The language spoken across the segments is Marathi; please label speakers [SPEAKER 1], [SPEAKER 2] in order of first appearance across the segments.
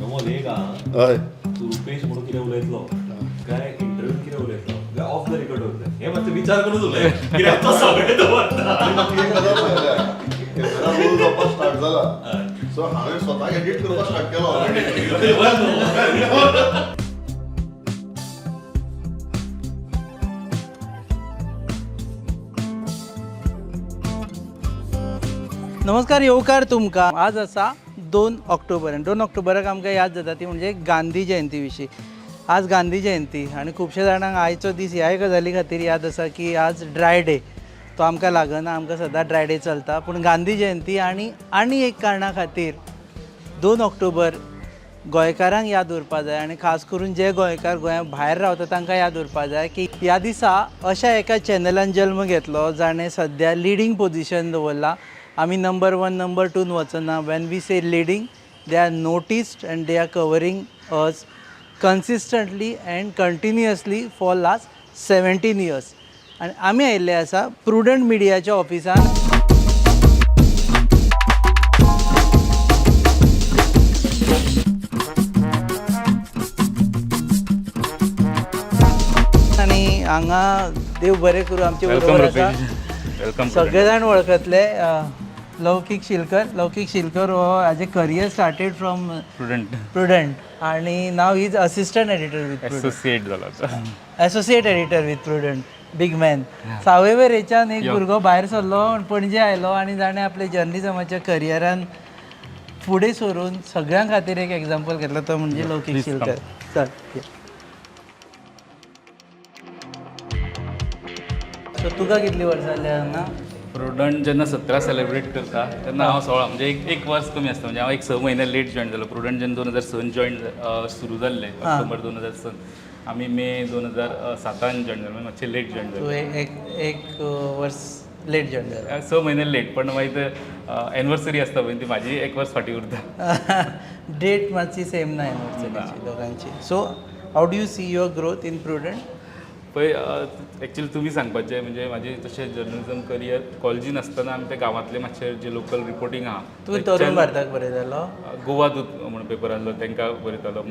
[SPEAKER 1] प्रमोद हे का
[SPEAKER 2] हय
[SPEAKER 1] तू रुपेश म्हणून कितें उलयतलो काय इंटरव्यू कितें उलयतलो काय ऑफ द रेकॉर्ड उरता हे मातसो विचार करून उलय कित्याक तो सगळें दवरता
[SPEAKER 2] आनी म्हाका एक गजाल सांगल्या कॅमेरा रोल जावपाक स्टार्ट जाला सो हांवें स्वताक एडिट करपाक स्टार्ट केलो ऑलरेडी.
[SPEAKER 3] नमस्कार येवकार तुमकां. आज आसा 2 ऑक्टोबर आनी 2 ऑक्टोबराक आमकां याद जाता ती म्हणजे गांधी जयंती विशीं. आज गांधी जयंती आनी खुबशे जाणांक आयचो दीस ह्या गजाली खातीर याद आसा की आज ड्राय डे. तो आमकां लागना, आमकां सदां ड्राय डे चलता, पूण गांधी जयंती आनी एक कारणां खातीर 2 ऑक्टोबर गोंयकारांक याद उरपा जाय आनी खास करून जे गोंयकार गोंया भायर रावता तांकां याद उरपा जाय की ह्या दिसा अशा एका चॅनलान जल्म घेतलो जाणें सद्या लिडींग पोजिशन दवरला. आमी नंबर 1 नंबर 2 वचना. When we say leading they are noticed and they are covering us consistently and continuously for last 17 years. आनी आमी आयिल्ले आसा प्रुडंट मिडियाच्या ऑफिसान. आनी हांगा देव बरें करूं आमचे बरोबर आसा सगळे जाण वळखतले लौकीक शिलकर हो हाजे करियर स्टार्टेड फ्रॉम प्रुडंट आनी now is assistant editor with associate editor with Prudent. Big man. सावयवेरेच्यान एक भुरगो भायर सरलो पणजे आयलो आनी जाणें आपल्या जर्नलिजमाच्या करियरान फुडें सरून सगळ्यां खातीर एक एग्जाम्पल घेतलो तो म्हणजे लौकीक शिलकर. चल. सो तुका कितलीं वर्सां जालीं हांगा?
[SPEAKER 4] प्रुडंट जेन्ना 17 सेलिब्रेट करता तेन्ना हांव 16 म्हणजे एक वर्स कमी आसता. म्हणजे हांव एक 6 म्हयने लेट जॉईन जालो. प्रुडंट जेन्ना 2006 जॉईन सुरू जाल्लें ऑक्टोबर 2006 आमी मे 2007 जॉईन जालो. म्हणजे मातशें लेट जॉईन जालो.
[SPEAKER 3] एक वर्स लेट जॉईन जालो.
[SPEAKER 4] 6 म्हयने लेट पण मागीर एनिवर्सरी आसता पळय ती म्हाजी एक वर्स फाटीं उरता.
[SPEAKER 3] डेट मातशी सेम ना एनिवर्सरीची दोगांची. So how do you see your growth in Prudent?
[SPEAKER 4] पळय एक्चुअली तुमी सांगपाचें म्हणजे म्हाजें तशें जर्नलिजम करियर कॉलेजीन आसतना आमी ते गांवांतले मातशे जे लोकल रिपोर्टींग आहा
[SPEAKER 3] तुवें तरुण भारताक बरयतालो.
[SPEAKER 4] गोवा दूत म्हणून पेपर आसलो तांकां बरयतालो.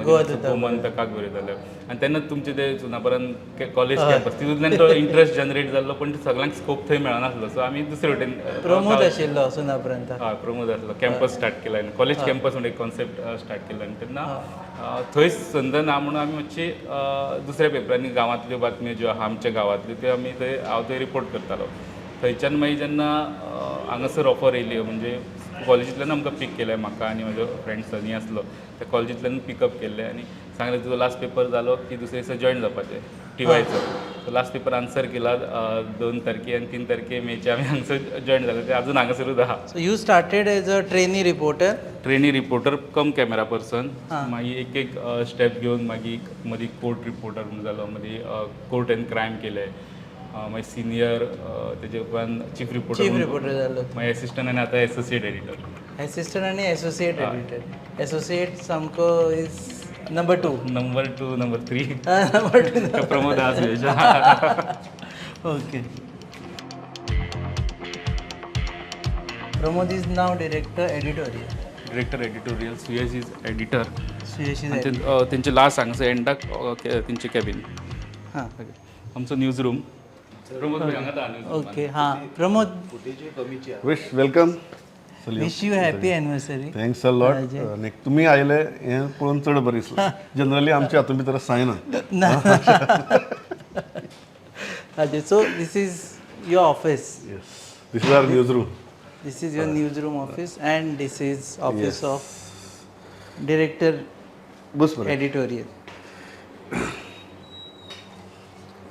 [SPEAKER 4] गोमंतकाक बरयतालो. आनी तेन्ना तुमचें ते सुनापरांत कॉलेज कॅम्पस तितूंतल्यान तो इंट्रस्ट जनरेट जाल्लो पण सगळ्यांक स्कोप थंय मेळनासलो. सो आमी दुसरे वटेन
[SPEAKER 3] प्रमोद आशिल्लो सुनापरांत.
[SPEAKER 4] हय प्रमोद आसलो. कॅम्पस स्टार्ट केला आनी कॉलेज कॅम्पस म्हणून एक कॉन्सेप्ट स्टार्ट केलो आनी तेन्ना थंय संद ना म्हणून आमी मातशी दुसऱ्या पेपरांनी गांवांतल्यो बातम्यो ज्यो आहा आमच्या गांवांतल्यो त्यो आमी थंय हांव थंय रिपोर्ट करतालो. थंयच्यान मागीर जेन्ना हांगासर ऑफर येयली म्हणजे कॉलेजींतल्यान आमकां पीक केलें म्हाका आनी म्हाजो फ्रेंड्सांनी आसलो त्या कॉलेजींतल्यान पिकअप केल्लें आनी सांगलें तुजो लास्ट पेपर जालो की दुसरे दिसा जॉयन जावपाचें टीवायचो. सो लास्ट पेपर आन्सर केला 2 तारखे आनी 3 तारखे मेचे आमी हांगासर जॉयन जाले. ते आजून हांगासरूच आहा.
[SPEAKER 3] So you started as a trainee reporter
[SPEAKER 4] come camera person. मागीर एक स्टेप घेवन मागीर मदीं कोर्ट रिपोर्टर म्हणून जालो. मदीं कोर्ट एंड क्रायम केलें. मागीर सिनियर तेजे उपरांत चीफ रिपोर्टर
[SPEAKER 3] जालो.
[SPEAKER 4] मागीर एसिस्टंट आनी आतां एसोसिएट एडिटर.
[SPEAKER 3] एसिस्टंट आनी एसोसिएट एडिटर. एसोसिएट सामको is number 2
[SPEAKER 4] number 3
[SPEAKER 3] number 2
[SPEAKER 4] Pramod आसले.
[SPEAKER 3] Okay. Pramod is now director editorial.
[SPEAKER 4] Suyash is editor.
[SPEAKER 3] Suyash is
[SPEAKER 4] तेंचे लास्ट हांगासर एंडाक तेंचे कॅबिन.
[SPEAKER 3] हां
[SPEAKER 4] आमचो न्यूज रूम. प्रमोद हांगा.
[SPEAKER 3] ओके. हां Pramod
[SPEAKER 2] wish welcome.
[SPEAKER 3] Wish you happy anniversary.
[SPEAKER 2] Thanks a lot. आनी तुमी आयले हें पळोवन चड बरें दिसलें. जनरली आमच्या हातूंत भितर सायना.
[SPEAKER 3] So this is your office.
[SPEAKER 2] Yes this is our news room.
[SPEAKER 3] This is your newsroom office and this is office of director editorial.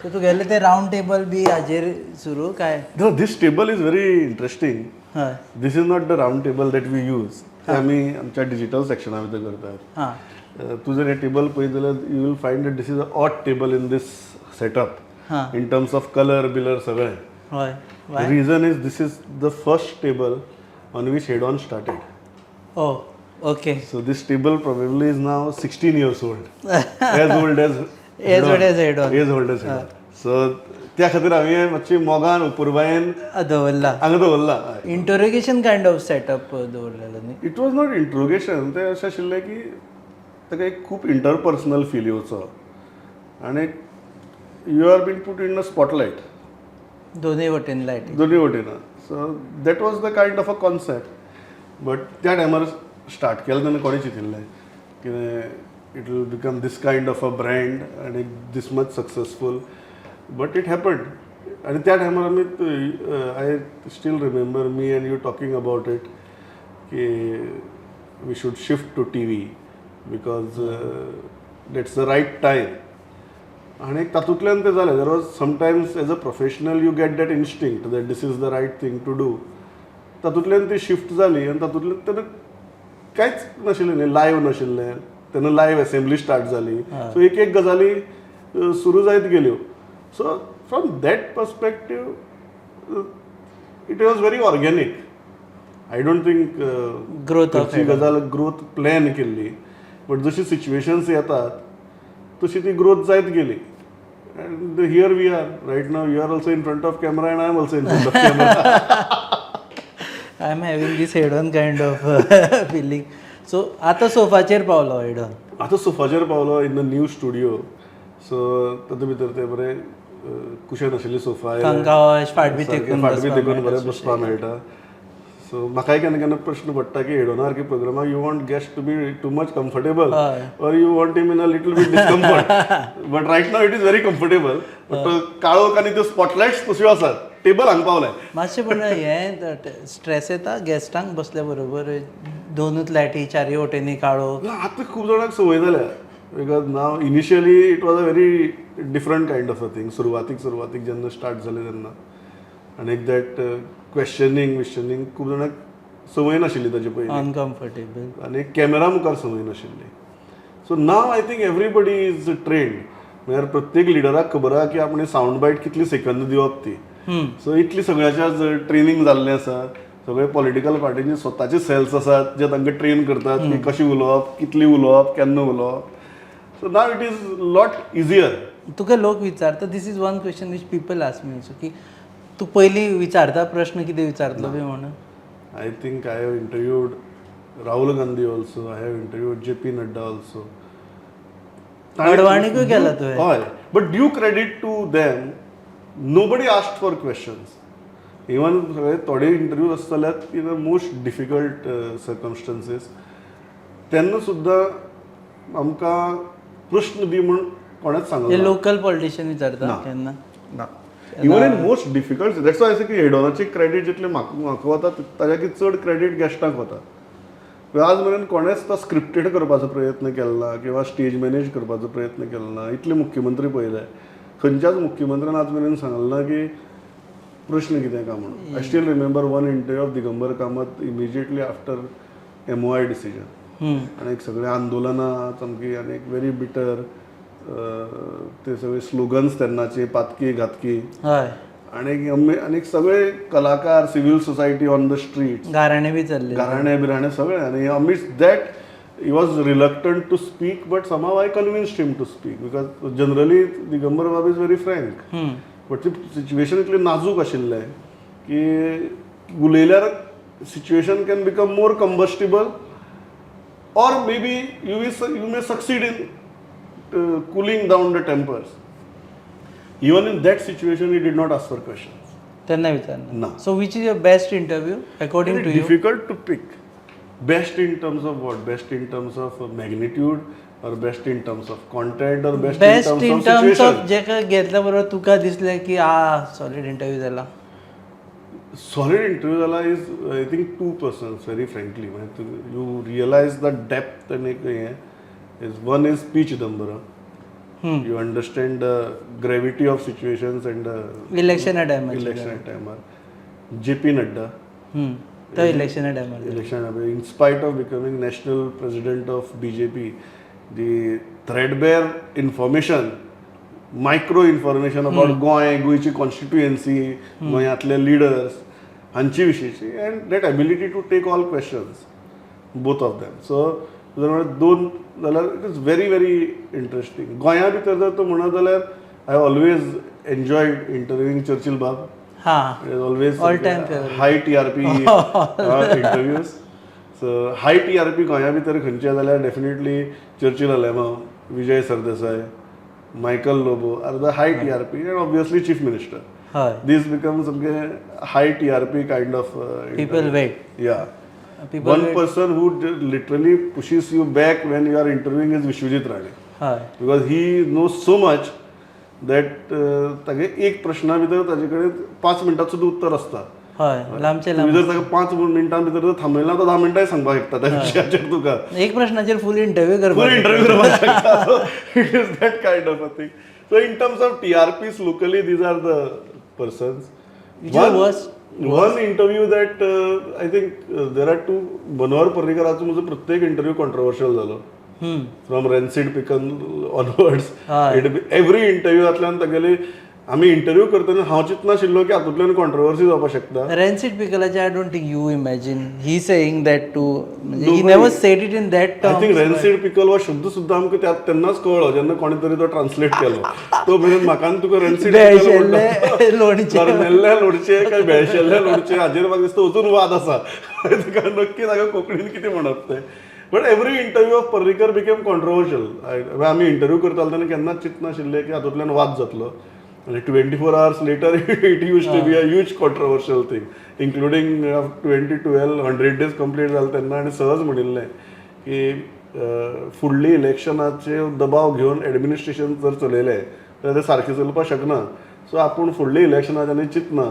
[SPEAKER 3] So तू गेले ते राउंड टेबल बी हाजेर सुरू काय?
[SPEAKER 2] No, this table is very interesting.
[SPEAKER 3] हय.
[SPEAKER 2] This is not the round table that we use. आमी आमच्या डिजिटल सेक्शना भितर करतात.
[SPEAKER 3] हां.
[SPEAKER 2] तू जर हे टेबल पळयत जाल्यार you will find that this is a odd table in this setup. In terms of colour बिलर सगळें.
[SPEAKER 3] हय.
[SPEAKER 2] The reason is this is the first table on which head-on started.
[SPEAKER 3] Oh, okay.
[SPEAKER 2] So this table probably is now 16 years old. As old as
[SPEAKER 3] head-on.
[SPEAKER 2] As old as head-on. So त्या खातीर हांवें मातशी मोगान उपुरबायेन
[SPEAKER 3] दवरला.
[SPEAKER 2] हांगा दवरला.
[SPEAKER 3] इंटरोगेशन कायंड ऑफ सेटअप दवरलेलो न्ही.
[SPEAKER 2] It was not interrogation. तें अशें आशिल्लें की ताका एक खूब इंटरपर्सनल फील येवचो आनी you are been put in a spotlight
[SPEAKER 3] दोनूय वटेन लायट.
[SPEAKER 2] दोनी वटेन. So that was the kind of a concept. But त्या टायमार स्टार्ट केलें तेन्ना कोणें चिंतिल्लें की it will become this kind of a brand आनी this much successful. But it happened. आनी त्या टायमार आमी I still remember me and you talking about it की we should shift to TV because that's the right time. आनी तातूंतल्यान तें जालें. There was sometimes as a professional you get that instinct that this is the right thing to do. तातूंतल्यान ती शिफ्ट जाली आनी तातूंतल्यान तेन्ना कांयच नाशिल्लें न्ही, लायव्ह नाशिल्लें तेन्ना. लायव्ह असेंब्ली स्टार्ट जाली. सो एक एक गजाली सुरू जायत गेल्यो. So from that perspective it was very organic. I don't think
[SPEAKER 3] Growth of
[SPEAKER 2] खंयची गजाल ग्रोथ प्लॅन केल्ली. बट जशी सिच्युएशन्स येतात तशी ती ग्रोथ जायत गेली. And here we are right now. You are also in front of camera and I am also in front of camera.
[SPEAKER 3] I am having this head on kind of feeling. So आतां सोफाचेर पावलो हेड ऑन.
[SPEAKER 2] आतां सोफाचेर पावलो in the new studio. So तातूंत भितर ते बरें कुशन आशिल्ले सोफा
[SPEAKER 3] तांकां फाटबी तेकून
[SPEAKER 2] बरें बसपाक मेळटा. सो म्हाकाय केन्ना केन्ना प्रश्न पडटा की हेडोना सारकी प्रोग्रामाक you want guest to be too much comfortable or you want him in a little bit discomfort. But right now it is very comfortable. But काळोख आनी त्यो स्पॉटलायट्स तश्यो आसात. टेबल हांगा पावलाय
[SPEAKER 3] मातशें पूण हें स्ट्रेस येता गेस्टांक बसल्या बरोबर दोनूच लायटी चारय वटेनी काळो.
[SPEAKER 2] आतां खूब जाणांक संवय जाल्या. Because now initially it was a very different kind of a thing. सुरवातीक जेन्ना स्टार्ट जालें तेन्ना आनी दॅट क्वेश्चनिंग खूब जाणांक संवय नाशिल्ली ताचे पयलीं
[SPEAKER 3] अनकम्फर्टेबल
[SPEAKER 2] आनी कॅमेरा मुखार संवय नाशिल्ली. So now I think everybody is trend. म्हळ्यार प्रत्येक लिडराक खबर आहा की आपणें सावंड बायट कितली सेकंद दिवप ती. सो इतली सगळ्याच्या ट्रेनिंग जाल्लें आसा. सगळे पॉलिटिकल पार्टीचे स्वताचे सेल्स आसात जे तांकां ट्रेन करतात की कशें उलोवप, कितली उलोवप, केन्ना उलोवप. So now it is lot easier.
[SPEAKER 3] तुका लोक विचारता this is one question which people ask me so की तूं पयलीं विचारता प्रश्न कितें विचारतलो बी म्हणून.
[SPEAKER 2] I think I have interviewed Rahul Gandhi also. I have interviewed JP Nadda also.
[SPEAKER 3] अडवाणीकूय केला तुवें.
[SPEAKER 2] हय. But due credit to them, nobody asked for questions. Even थोडे इंटरव्यू आसताल्यात in a most difficult circumstances. तेन्ना सुद्दां आमकां प्रश्न दी म्हूण कोणेच सांगलें ना.
[SPEAKER 3] लोकल पॉलिटिशियन विचारता केन्ना
[SPEAKER 2] ना. Even in most difficult that's why की हेडोनाची क्रेडीट जितले म्हाका वता ताज्याकी चड क्रेडीट गेस्टांक वता. आज मेरेन कोणेच तो स्क्रिप्टेड करपाचो प्रयत्न केलो ना किंवा स्टेज मॅनेज करपाचो प्रयत्न केलो ना. इतले मुख्यमंत्री पळयले. खंयच्याच मुख्यमंत्र्यान आज मेरेन सांगलें ना की प्रश्न कितें काय म्हणून. I still remember one interview of Digambar Kamat immediately after MOI decision. आनी सगळे आंदोलनां सामकी आनी एक व्हेरी बिटर ते सगळे स्लोगन्स तेन्नाचे पातकी घातकी.
[SPEAKER 3] हय
[SPEAKER 2] आनी सगळे कलाकार civil society on the street
[SPEAKER 3] गाराणे बी चल्ले
[SPEAKER 2] गाराणे सगळे. आनी admits that he was reluctant to speak but somehow I convinced him to speak because generally Digambar bab is very frank. But ती सिच्युएशन इतली नाजूक आशिल्लें की उलयल्यार situation can become more combustible or maybe you may succeed in cooling down the tempers. Even in that situation, he did not ask for questions.
[SPEAKER 3] त्यांना विचारना.
[SPEAKER 2] ना.
[SPEAKER 3] So which is your best interview according to you?
[SPEAKER 2] Difficult to pick. Best in terms of what? Best in terms of magnitude or best in terms of content or best in terms of situation?
[SPEAKER 3] जे काय घेतल्या बरोबर तुका दिसलें की सॉलिड इंटरव्यू झाला.
[SPEAKER 2] Solid interview झाला is I think two persons very frankly. You realize the depth and is one is P. Chidambaram. You understand the gravity of situations and
[SPEAKER 3] election time
[SPEAKER 2] JP Nadda.
[SPEAKER 3] तो election time
[SPEAKER 2] In spite of becoming national president of BJP, the threadbare information, micro information about गोंयची constituency, गोंयांतले leaders, हांची विशींची and that ability to take all questions, both of them. So दोन जाल्यार it is very very interesting. गोंया भितर जर तूं म्हणत जाल्यार I always enjoyed interviewing Churchill bab. Always
[SPEAKER 3] All time favorite.
[SPEAKER 2] High TRP interviews. High TRP गोंया भितर खंयचे जाल्यार definitely Churchill Alemao, Vijay Sardesai, Michael Lobo are the high TRP and obviously chief minister.
[SPEAKER 3] हय
[SPEAKER 2] This becomes something high TRP kind of
[SPEAKER 3] people
[SPEAKER 2] interview.
[SPEAKER 3] Wait
[SPEAKER 2] Yeah.
[SPEAKER 3] People
[SPEAKER 2] One person who literally pushes you back when you are interviewing is Vishwajit Rane.
[SPEAKER 3] हय
[SPEAKER 2] Because he knows so much that तागे एक प्रश्ना भितर ताजे कडेन 5 मिनटांचं सुद्दां उत्तर आसता.
[SPEAKER 3] हय लांबचे
[SPEAKER 2] तुम्ही
[SPEAKER 3] लांब
[SPEAKER 2] जर ताका 5 मिनटां भितर जर थांबयला तो 10 मिनटांय सांगपाक शकता त्या विशयाचेर तुका.
[SPEAKER 3] एक प्रश्नाचेर फूल इंटरव्यू
[SPEAKER 2] Full
[SPEAKER 3] करपाक
[SPEAKER 2] interview करपाक शकता. So it is that kind of a thing. So in terms of TRPs locally, these are the persons.
[SPEAKER 3] Which is worst?
[SPEAKER 2] One interview that I think there are two. Manohar पर्रीकराचो म्हजो प्रत्येक इंटरव्यू कॉन्ट्रोवर्शियल जालो. From rancid pickle onwards. Every इंटरव्यूतल्यान तागेली आमी इंटरव्यू करतना हांव चिंतनाशिल्लो की हातूंतल्यान कॉन्ट्रोवर्सी जावपाक शकता.
[SPEAKER 3] रेन्सिड पिकलाचे I don't think you imagine he saying that to he never said it in that
[SPEAKER 2] I think rancid pickle हो शब्द सुद्दां आमकां तेन्नाच कळ्ळो जेन्ना कोणी तरी तो ट्रान्सलेट केलो. तो मेरेन म्हाका आनी तुका रेन्सिड
[SPEAKER 3] लोणचे
[SPEAKER 2] भरमेल्ल्या लोणचे काय बेळशेल्ले लोणचे हाजेर म्हाका दिसता अजून वाद आसा. तुका नक्की ताका कोंकणीन कितें म्हणप तें. But every interview of Parrikar became controversial. आमी इंटरव्यू करताले तेन्ना केन्नाच चिंतनाशिल्ले की हातूंतल्यान वाद जातलो. And 24 hours later, it used to be a huge controversial thing, including 2012, 100 days complete झाले तेन्ना आनी सहज म्हणिल्लें की फुडली इलेक्शनाचे दबाव घेवन एडमिनिस्ट्रेशन जर चलयलें जाल्यार तें सारकें चलपाक शकना. सो आपूण फुडली इलेक्शनाचे आनी चिंतना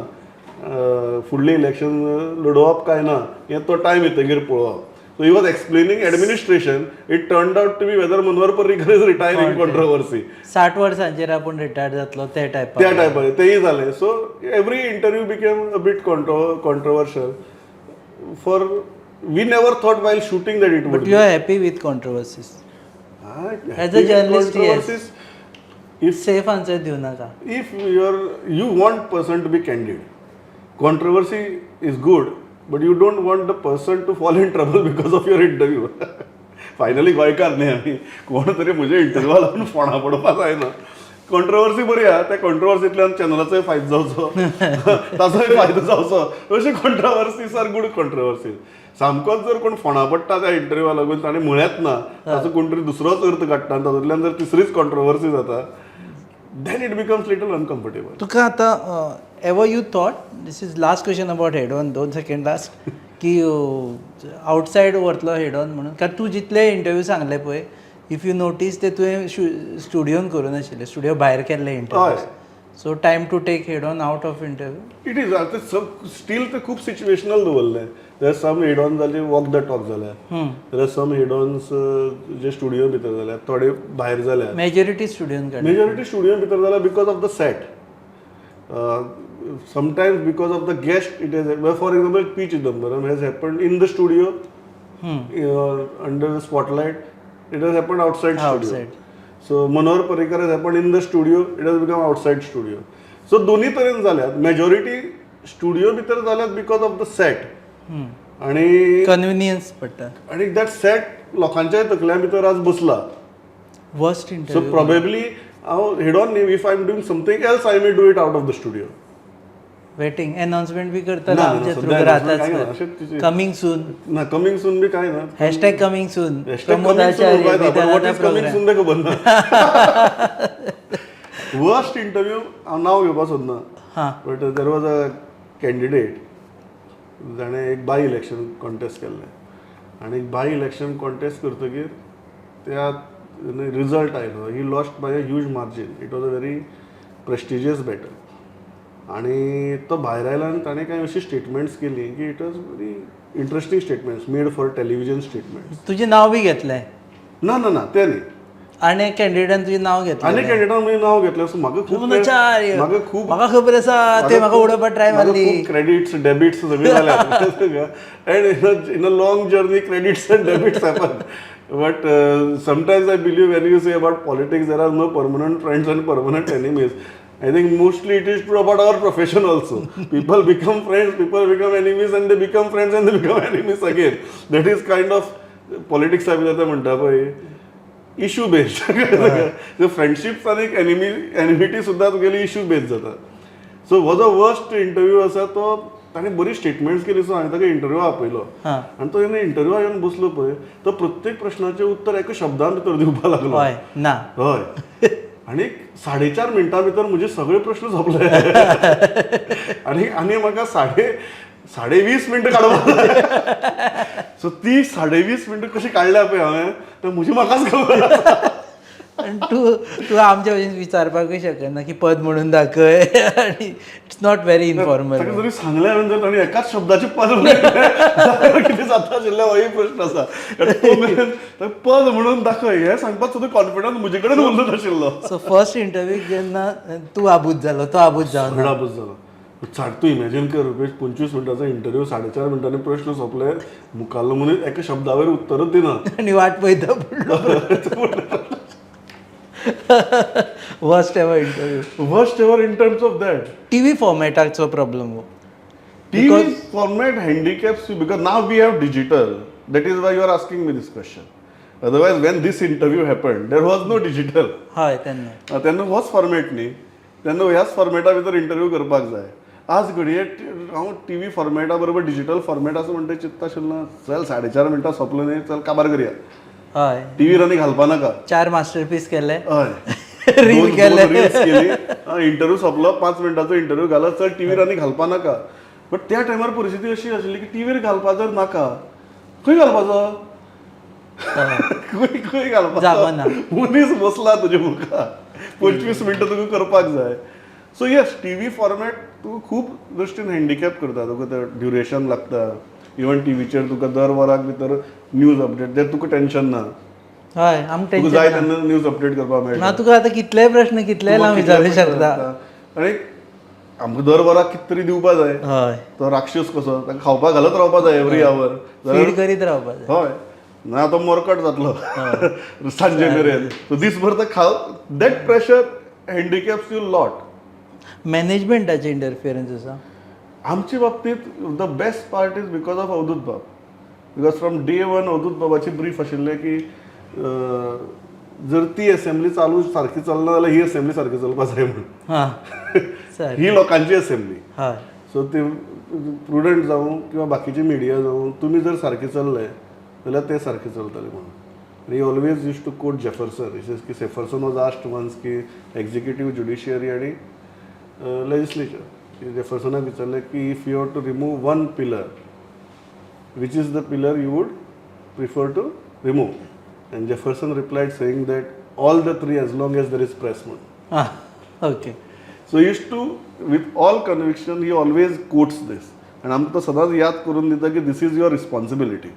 [SPEAKER 2] फुडली इलेक्शन लडोवप काय ना हें तो टायम येतकीर पळोवप. So he was explaining administration. It turned out to be whether Manohar Parrikar is retiring controversy.
[SPEAKER 3] 60 वर्सांचेर आपण रिटायर जातलो त्या टायपार.
[SPEAKER 2] त्या टायपार तेही झाले. So every interview became a bit controversial. For we never thought while shooting that it would.
[SPEAKER 3] But you are happy with controversies. As a journalist, yes.
[SPEAKER 2] If
[SPEAKER 3] Safe answer देऊ नका.
[SPEAKER 2] if you want person to be candid, controversy is good. But you don't want the person to fall in trouble because of your interview. Finally गोंयकार न्ही आमी कोण तरी म्हज्या इंटरव्यूवा लागून फोंडा पडपाक जायना. कॉन्ट्रोवर्सी बरी आहा त्या कॉन्ट्रोवर्सींतल्यान चॅनलाचोय फायदो जावचो ताचोय फायदो जावचो अशी कॉन्ट्रोवर्सीज आर गूड कॉन्ट्रोवर्सीज. सामकोच जर कोण फोंडा पडटा त्या इंटरव्यूवा लागून ताणें म्हळेंच ना ताचो कोण तरी दुसरोच अर्थ काडटा आनी तातूंतल्यान जर तिसरीच कॉन्ट्रोवर्सी जाता then it becomes little uncomfortable.
[SPEAKER 3] तुका आतां ever you thought this is last question about head on 2 second last की आउटसायड वरतलो हेड ऑन म्हणून कारण तूं जितले इंटरव्यू सांगले पळय इफ यू नोटीस ते तुवें स्टुडियोन करूं नाशिल्ले स्टुडियो भायर केल्ले interview. So time to take head on out of interview.
[SPEAKER 2] It is still ते खूप सिच्युएशनल दवरले. देर सम हेड ऑन जाले वॉक द टॉक जाल्या. देर आर सम हेड ऑन्स जे स्टुडियो भितर जाल्या थोडे भायर जाल्या.
[SPEAKER 3] मेजॉरिटी स्टुडियोन
[SPEAKER 2] मेजॉरिटी स्टुडियो भितर जाल्या because of the set. sometimes because of the guest it is for example P. Chidambaram has happened in the studio under the spotlight. It has happened outside studio. So Manohar Parrikar has happened in the studio. It has become outside studio. So दोन्ही तरेन जाल्यात. मेजॉरिटी स्टुडियो भितर जाल्यात बिकॉज ऑफ द सेट आणि
[SPEAKER 3] कन्विनियन्स पडटा
[SPEAKER 2] आणि दॅट सेट लोकांच्या तकल्या भितर आज बसला.
[SPEAKER 3] वर्स्ट
[SPEAKER 2] सो
[SPEAKER 3] इंटरव्यू
[SPEAKER 2] प्रोबेबली हांव head on if I am doing something else I may do it out of the studio.
[SPEAKER 3] Waiting announcement बी करता
[SPEAKER 2] ना,
[SPEAKER 3] आमच्या
[SPEAKER 2] सध्या
[SPEAKER 3] थ्रू
[SPEAKER 2] announcement काय ना,
[SPEAKER 3] राहताच
[SPEAKER 2] अशें तिचे-
[SPEAKER 3] कमिंग सून
[SPEAKER 2] ना कमिंग सून बी काय ना.
[SPEAKER 3] Hashtag coming soon
[SPEAKER 2] Hashtag coming soon उलयता, पण what is coming soon तें खबर ना. वर्स्ट इंटरव्यू हांव नांव घेवपाक सोदना.
[SPEAKER 3] हां
[SPEAKER 2] but there was a candidate जाणें एक बाय इलेक्शन कॉन्टेस्ट केल्लें आनी बाय इलेक्शन कॉन्टेस्ट करतकीर त्या रिजल्ट आयलो. He lost by a huge margin. It was a very prestigious battle आणि तो भायर आयला आनी ताणें कांय अशी स्टेटमेंट्स केली की it was very interesting statements made for television statements.
[SPEAKER 3] तुजें नांव बी घेतलें
[SPEAKER 2] ना ना ना तें न्ही.
[SPEAKER 3] आनी कॅन्डिडेटान तुजें नांव घेतलें
[SPEAKER 2] आनी कॅन्डिडेटान म्हजें नांव घेतलें. सो म्हाका खूब
[SPEAKER 3] म्हाका खबर आसा ते म्हाका उडोवपाक ट्राय मारली.
[SPEAKER 2] क्रेडिट्स डेबिट्स सगळे जाल्यात and in a long journey credits and debits happen. But sometimes I believe when you say about politics there are no permanent friends and permanent enemies. I think mostly it is true about our profession also. People become friends, people become enemies, and they become friends and they become enemies again. That is kind of politics आमी जाता म्हणटा पळय इशू बेस्ड. फ्रेंडशिप्स आनी एनिमिटी सुद्दां तुगेली इशू बेस्ड जाता. सो हो जो वर्स्ट इंटरव्यू आसा तो ताणें बरी स्टेटमेंट्स केली सो हांवें ताका इंटरव्यू आपयलो आनी तो जेन्ना इंटरव्यू येवन बसलो पळय तो प्रत्येक प्रश्नाचें उत्तर एका शब्दान भितर दिवपाक लागलो.
[SPEAKER 3] हय ना
[SPEAKER 2] हय आनी 4.5 मिनटां भितर म्हजे सगळे प्रश्न सोंपले आनी म्हाका 20 मिनटां काडपाक सो ती 20 मिनटां कशी काडल्या पळय हांवें तें म्हजी म्हाकाच खबर आसा.
[SPEAKER 3] आनी तूं आमच्या भशेन विचारपाकूय शकना की पद म्हणून दाखय आनी इट्स नॉट व्हेरी इनफॉर्मल.
[SPEAKER 2] ताका जरी सांगलें हांवें जर ताणें एकाच शब्दाचें पद म्हणलें कितें जाता आशिल्लें होय प्रश्न आसा. तो मेरेन पद म्हणून दाखय हें सांगपाक सुद्दां कॉन्फिडन्स म्हजे कडेन उरलो नाशिल्लो.
[SPEAKER 3] सो फर्स्ट इंटरव्यूक जेन्ना तूं आबूज जालो तो आबूज जावन
[SPEAKER 2] घडाबूज जालो. तूं इमॅजीन कर रुपेश 25 मिनटाचो इंटरव्यू 4.5 मिनटांनी प्रश्न सोंपले मुखाल्लो मनीस एका शब्दा वयर उत्तरूच दिना
[SPEAKER 3] आनी वाट पळयता पडलो. Worst ever
[SPEAKER 2] in terms of that.
[SPEAKER 3] TV फॉर्मॅटाचो प्रॉब्लेम हो.
[SPEAKER 2] TV format handicaps you because now we have digital. That is why you are asking me this question. Otherwise, when this interview happened, there was no digital.
[SPEAKER 3] हय तेन्ना
[SPEAKER 2] तेन्ना होच फॉर्मॅट न्ही. तेन्ना ह्याच फॉर्मॅटा भितर इंटरव्यू करपाक जाय. आज घडये हांव टीव्ही फॉर्मॅटा बरोबर डिजिटल फॉर्मॅट आसा म्हणटा चिंतता आशिल्लो चल 4.5 मिनटां सोंपलो न्ही चल काबार करया.
[SPEAKER 3] हय
[SPEAKER 2] टीव्हीर आनी घालपा नाका.
[SPEAKER 3] 4 मास्टरपीस केले
[SPEAKER 2] हय
[SPEAKER 3] रील केले
[SPEAKER 2] इंटरव्यू सोंपलो 5 मिनटाचो इंटरव्यू घालो चल टीव्हीर आनी घालपा नाका. बट त्या टायमार परिस्थिती अशी आशिल्ली की टीव्हीर घालपा जर नाका खंय घालपाचो खंय
[SPEAKER 3] जागोना.
[SPEAKER 2] घालपाचो मनीस बसला तुजे मुखार 25 मिनटां तुका करपाक जाय. सो येस टीव्ही फॉर्मॅट तूं खूब दृश्टीन हँडिकॅप करता. तुका ते ड्युरेशन लागता. इवन टीव्हीचेर तुका दर वराक भितर न्यूज अपडेट तें तुका टेन्शन ना.
[SPEAKER 3] हय आमकां
[SPEAKER 2] तुका जाय
[SPEAKER 3] टेन्शन
[SPEAKER 2] तेन्ना न्यूज अपडेट करपाक मेळटा.
[SPEAKER 3] ना. तुका आतां कितलेय प्रश्न कितलेय लावन विचारूंक शकता.
[SPEAKER 2] आनी आमकां दर वराक कितें तरी दिवपा जाय.
[SPEAKER 3] हय
[SPEAKER 2] तो राक्षस कसो ताका खावपाक घालत रावपा जाय एवरी आवर.
[SPEAKER 3] फीड करीत रावपा जाय.
[SPEAKER 2] हय ना तो मोरकट जातलो सांजे मेरेन. सो दीसभर तो खाव that pressure handicaps you lot.
[SPEAKER 3] मॅनेजमेंटाचे इंटरफियरन्स आसा
[SPEAKER 2] आमच्या बाबतीत the best part is because of Avdhoot bab. Because from day one Avdhoot बाबाची ब्रीफ आशिल्लें की जर ती असेंब्ली चालू सारकी चलना जाल्यार ही असेंब्ली सारकी चलपा जाय म्हणून. ही लोकांची असेंब्ली.
[SPEAKER 3] हय
[SPEAKER 2] सो ते प्रुडंट जावं किंवा बाकीचे मिडिया जावं तुमी जर सारके चल्ले जाल्यार ते सारके चलतले म्हणून. He always use to quote Jefferson. की जेफरसन वॉज आस्क्ड वन्स की एक्झिक्युटिव्ह ज्युडिशियरी आणि लेजिस्लेचर जेफरसनाक विचारलें की if you have to remove one pillar which is the pillar you would prefer to remove? And Jefferson replied saying that all the three as long as there is press.
[SPEAKER 3] Okay.
[SPEAKER 2] So he used to, with all conviction, he always quotes this. And आमकां तो सदांच याद करून दिता की this is your responsibility.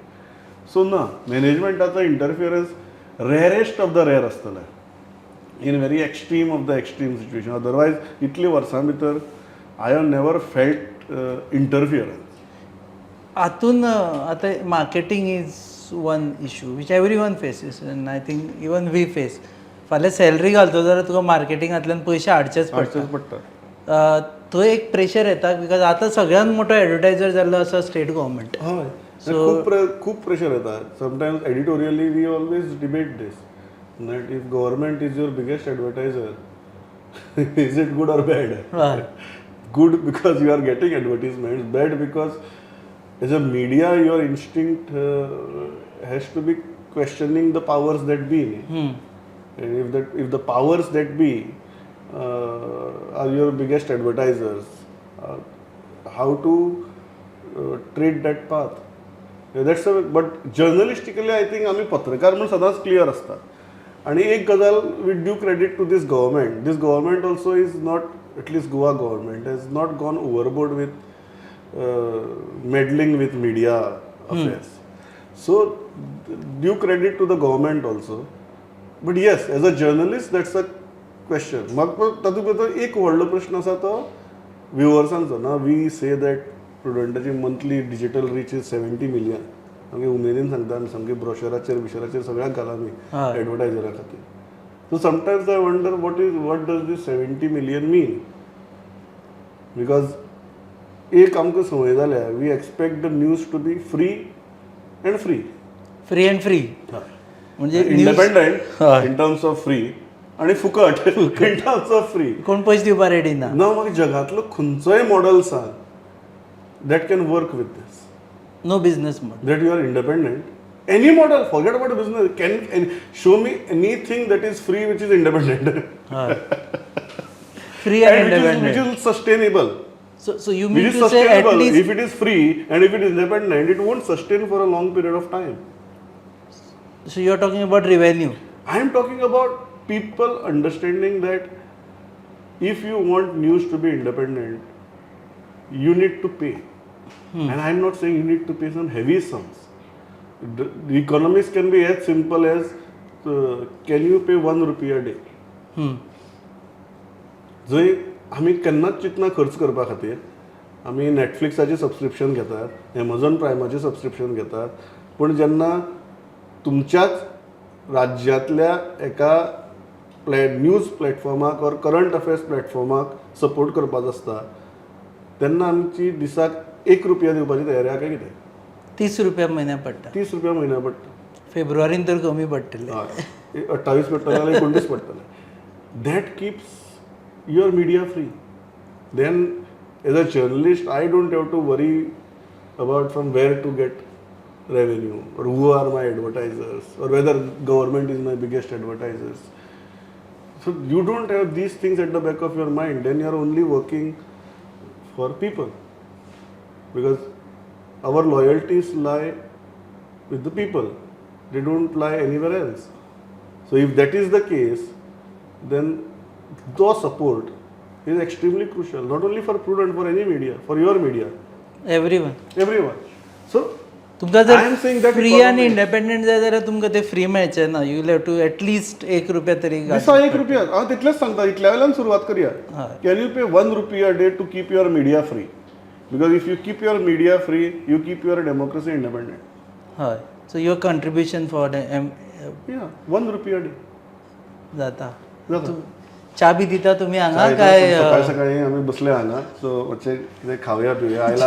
[SPEAKER 2] So ना मॅनेजमेंटाचो interference rarest of the rare आसतलें. In very extreme of the extreme situation. Otherwise इतली वर्सां भितर I have never felt interference.
[SPEAKER 3] हातून आतां marketing is one issue which every one faces and I think even we face. फाल्यां सॅलरी घालता जाल्यार तुका मार्केटिंगांतल्यान पयशे हाडचेच पडटा. थंय एक प्रेशर येता बिकॉज आतां सगळ्यांत मोठो एडवर्टायजर जाल्लो आसा स्टेट गव्हर्मेंट.
[SPEAKER 2] हय खूब प्रेशर येता. Sometimes editorially we always debate this that if government is your biggest advertiser, is it good or bad? Good because you are getting advertisements, bad because as a media your instinct has to be questioning the powers that be. And if the powers that be are your biggest advertisers, how to treat that path? That's but journalistically I think आम्ही पत्रकार म्हणून सदांच क्लियर असता. आणि एक गजाल with due credit to this government also is not at least Goa government has not gone overboard with meddling with media affairs. So due credit to the government also. But yes as a journalist that's a question. म्हाका तातूंत भितर एक व्हडलो प्रश्न आसा तो व्ह्युअर्सांचो. ना वी से दॅट प्रुडंटाची monthly digital reach is 70 million. आमी उमेदीन सांगता आमी सामके ब्रोशराचेर सगळ्याक घाला आमी एडवर्टायजरा खातीर. So sometimes I wonder what does this 70 million mean. Because एक आमकां संवय जाल्या we expect the news to be free and free. म्हणजे independent in terms of free आणि फुकट इन टर्म्स ऑफ फ्री.
[SPEAKER 3] कोण पयशे दिवपा रेडी ना.
[SPEAKER 2] म्हाका जगांतलो खंयचोय मॉडल सांग that can work with this.
[SPEAKER 3] No business model.
[SPEAKER 2] That you are independent. Any model, forget about business. Show me anything that is free which is independent.
[SPEAKER 3] Free and
[SPEAKER 2] and
[SPEAKER 3] independent.
[SPEAKER 2] which is sustainable.
[SPEAKER 3] So you
[SPEAKER 2] Which
[SPEAKER 3] mean
[SPEAKER 2] is
[SPEAKER 3] to say at
[SPEAKER 2] sustainable.
[SPEAKER 3] least
[SPEAKER 2] If it is free and if it is independent, it won't sustain for a long period of time.
[SPEAKER 3] so you are talking about revenue.
[SPEAKER 2] I am talking about people understanding that if you want news to be independent, you need to pay. And I am not saying you need to pay some heavy sums. The economics can be as simple as can you pay 1 rupee a day? जंय आमी केन्नाच चिंतना खर्च करपा खातीर आमी नॅटफ्लिक्साचें सबस्क्रिप्शन घेतात, एमेझॉन प्रायमाचें सबस्क्रिप्शन घेतात, पूण जेन्ना तुमच्याच राज्यांतल्या एका न्यूज प्लॅटफॉर्माक ऑर करंट अफेर्स प्लॅटफॉर्माक सपोर्ट करपाचो आसता तेन्ना आमची दिसाक 1 रुपया दिवपाची तयारी आहा काय कितें?
[SPEAKER 3] 30 रुपया म्हयन्याक पडटा.
[SPEAKER 2] 30 रुपया म्हयन्या पडटा.
[SPEAKER 3] फेब्रुवारीन तर कमी पडटले.
[SPEAKER 2] 28 पडटले जाल्यार 29 पडटले. That keeps your media free. Then as a journalist I don't have to worry about from where to get revenue or who are my advertisers or whether government is my biggest advertisers. So you don't have these things at the back of your mind. Then you are only working for people because our loyalties lie with the people. They don't lie anywhere else. So if that is the case, then the support is extremely crucial, not only for Prudent, for any media, for your media,
[SPEAKER 3] everyone.
[SPEAKER 2] everyone. So
[SPEAKER 3] तुमकां
[SPEAKER 2] I am saying
[SPEAKER 3] जर
[SPEAKER 2] that
[SPEAKER 3] फ्री
[SPEAKER 2] economy-
[SPEAKER 3] आनी इंडिपेंडंट जाय जाल्यार तुमकां ते फ्री मेळचें ना. यू हॅव टू एटलिस्ट 1 रुपया तरी
[SPEAKER 2] दिसा 1 रुपया हांव तितलेंच सांगता, इतल्या वेल्यान सुरवात करया. कॅन यू पे 1 रुपया day to keep your media free? Because if you keep your media free, you keep your democracy independent.
[SPEAKER 3] हय. सो युअर कंट्रिब्युशन फॉर
[SPEAKER 2] या 1 रुपया डे
[SPEAKER 3] जाता.
[SPEAKER 2] जाता.
[SPEAKER 3] च्या बी दिता तुमी हांगा
[SPEAKER 2] सकाळी
[SPEAKER 3] काय?
[SPEAKER 2] सकाळी आमी बसले हांगा, सो मातशें कितें खावया पिवया. आयला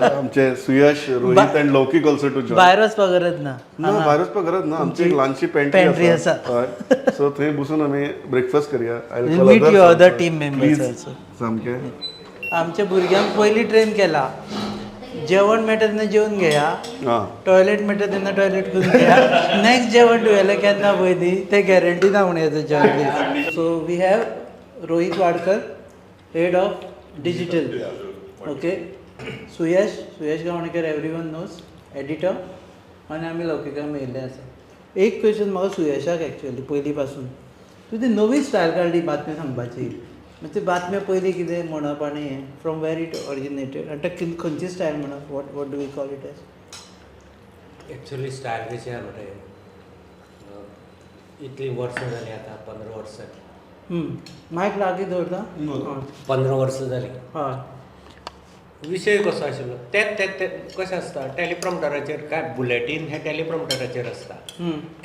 [SPEAKER 2] आमचे सुयश, रोहित अँड लौकिक ऑल्सो टू जॉइन.
[SPEAKER 3] भायर वचपाक गरज ना.
[SPEAKER 2] ना भायर वचपाक गरज ना, आमची एक ल्हानशी
[SPEAKER 3] pantry
[SPEAKER 2] पेंट्री
[SPEAKER 3] आसा.
[SPEAKER 2] आसा. सो थंय बसून आमी ब्रेकफास्ट करया.
[SPEAKER 3] We'll meet your other team members also.
[SPEAKER 2] सामकें.
[SPEAKER 3] आमच्या भुरग्यांक पयली ट्रेन केला, जेवण मेळटा तेन्ना जेवन घेया,
[SPEAKER 2] हां.
[SPEAKER 3] टॉयलेट मेळटा तेन्ना टॉयलेट करून घेया, नेक्स्ट जेवण तुवेलें केन्ना पळय न्ही तें गॅरंटी ना म्हणून येता journalist. So we have Rohit Wadkar, head of digital. Okay. Suyash Gawnekar everyone knows, editor, आनी आमी लौकिकाक मेळिल्ले आसा. एक क्वेश्चन म्हाका सुयशाक एक्चुअली पयलीं पासून, तुवें नवी स्टायल काडली बातम्यो सांगपाची. म्हणजे बातम्यो पयलीं कितें म्हणप आनी हें फ्रॉम वेर इट ऑरिजिनेटेड आनी ताका खंयची स्टायल म्हणप? What do we call it as?
[SPEAKER 5] Actually style कशी आहे म्हणजे इतली वर्सां जाली आतां, 15 वर्सां.
[SPEAKER 3] मायक लागीं दवरता.
[SPEAKER 5] 15 वर्सां जाली.
[SPEAKER 3] हय.
[SPEAKER 5] विशय कसो आशिल्लो तेच कशें आसता, टॅलिप्रॉम्प्टराचेर काय बुलेटीन हें टॅलिप्रॉम्प्टराचेर आसता,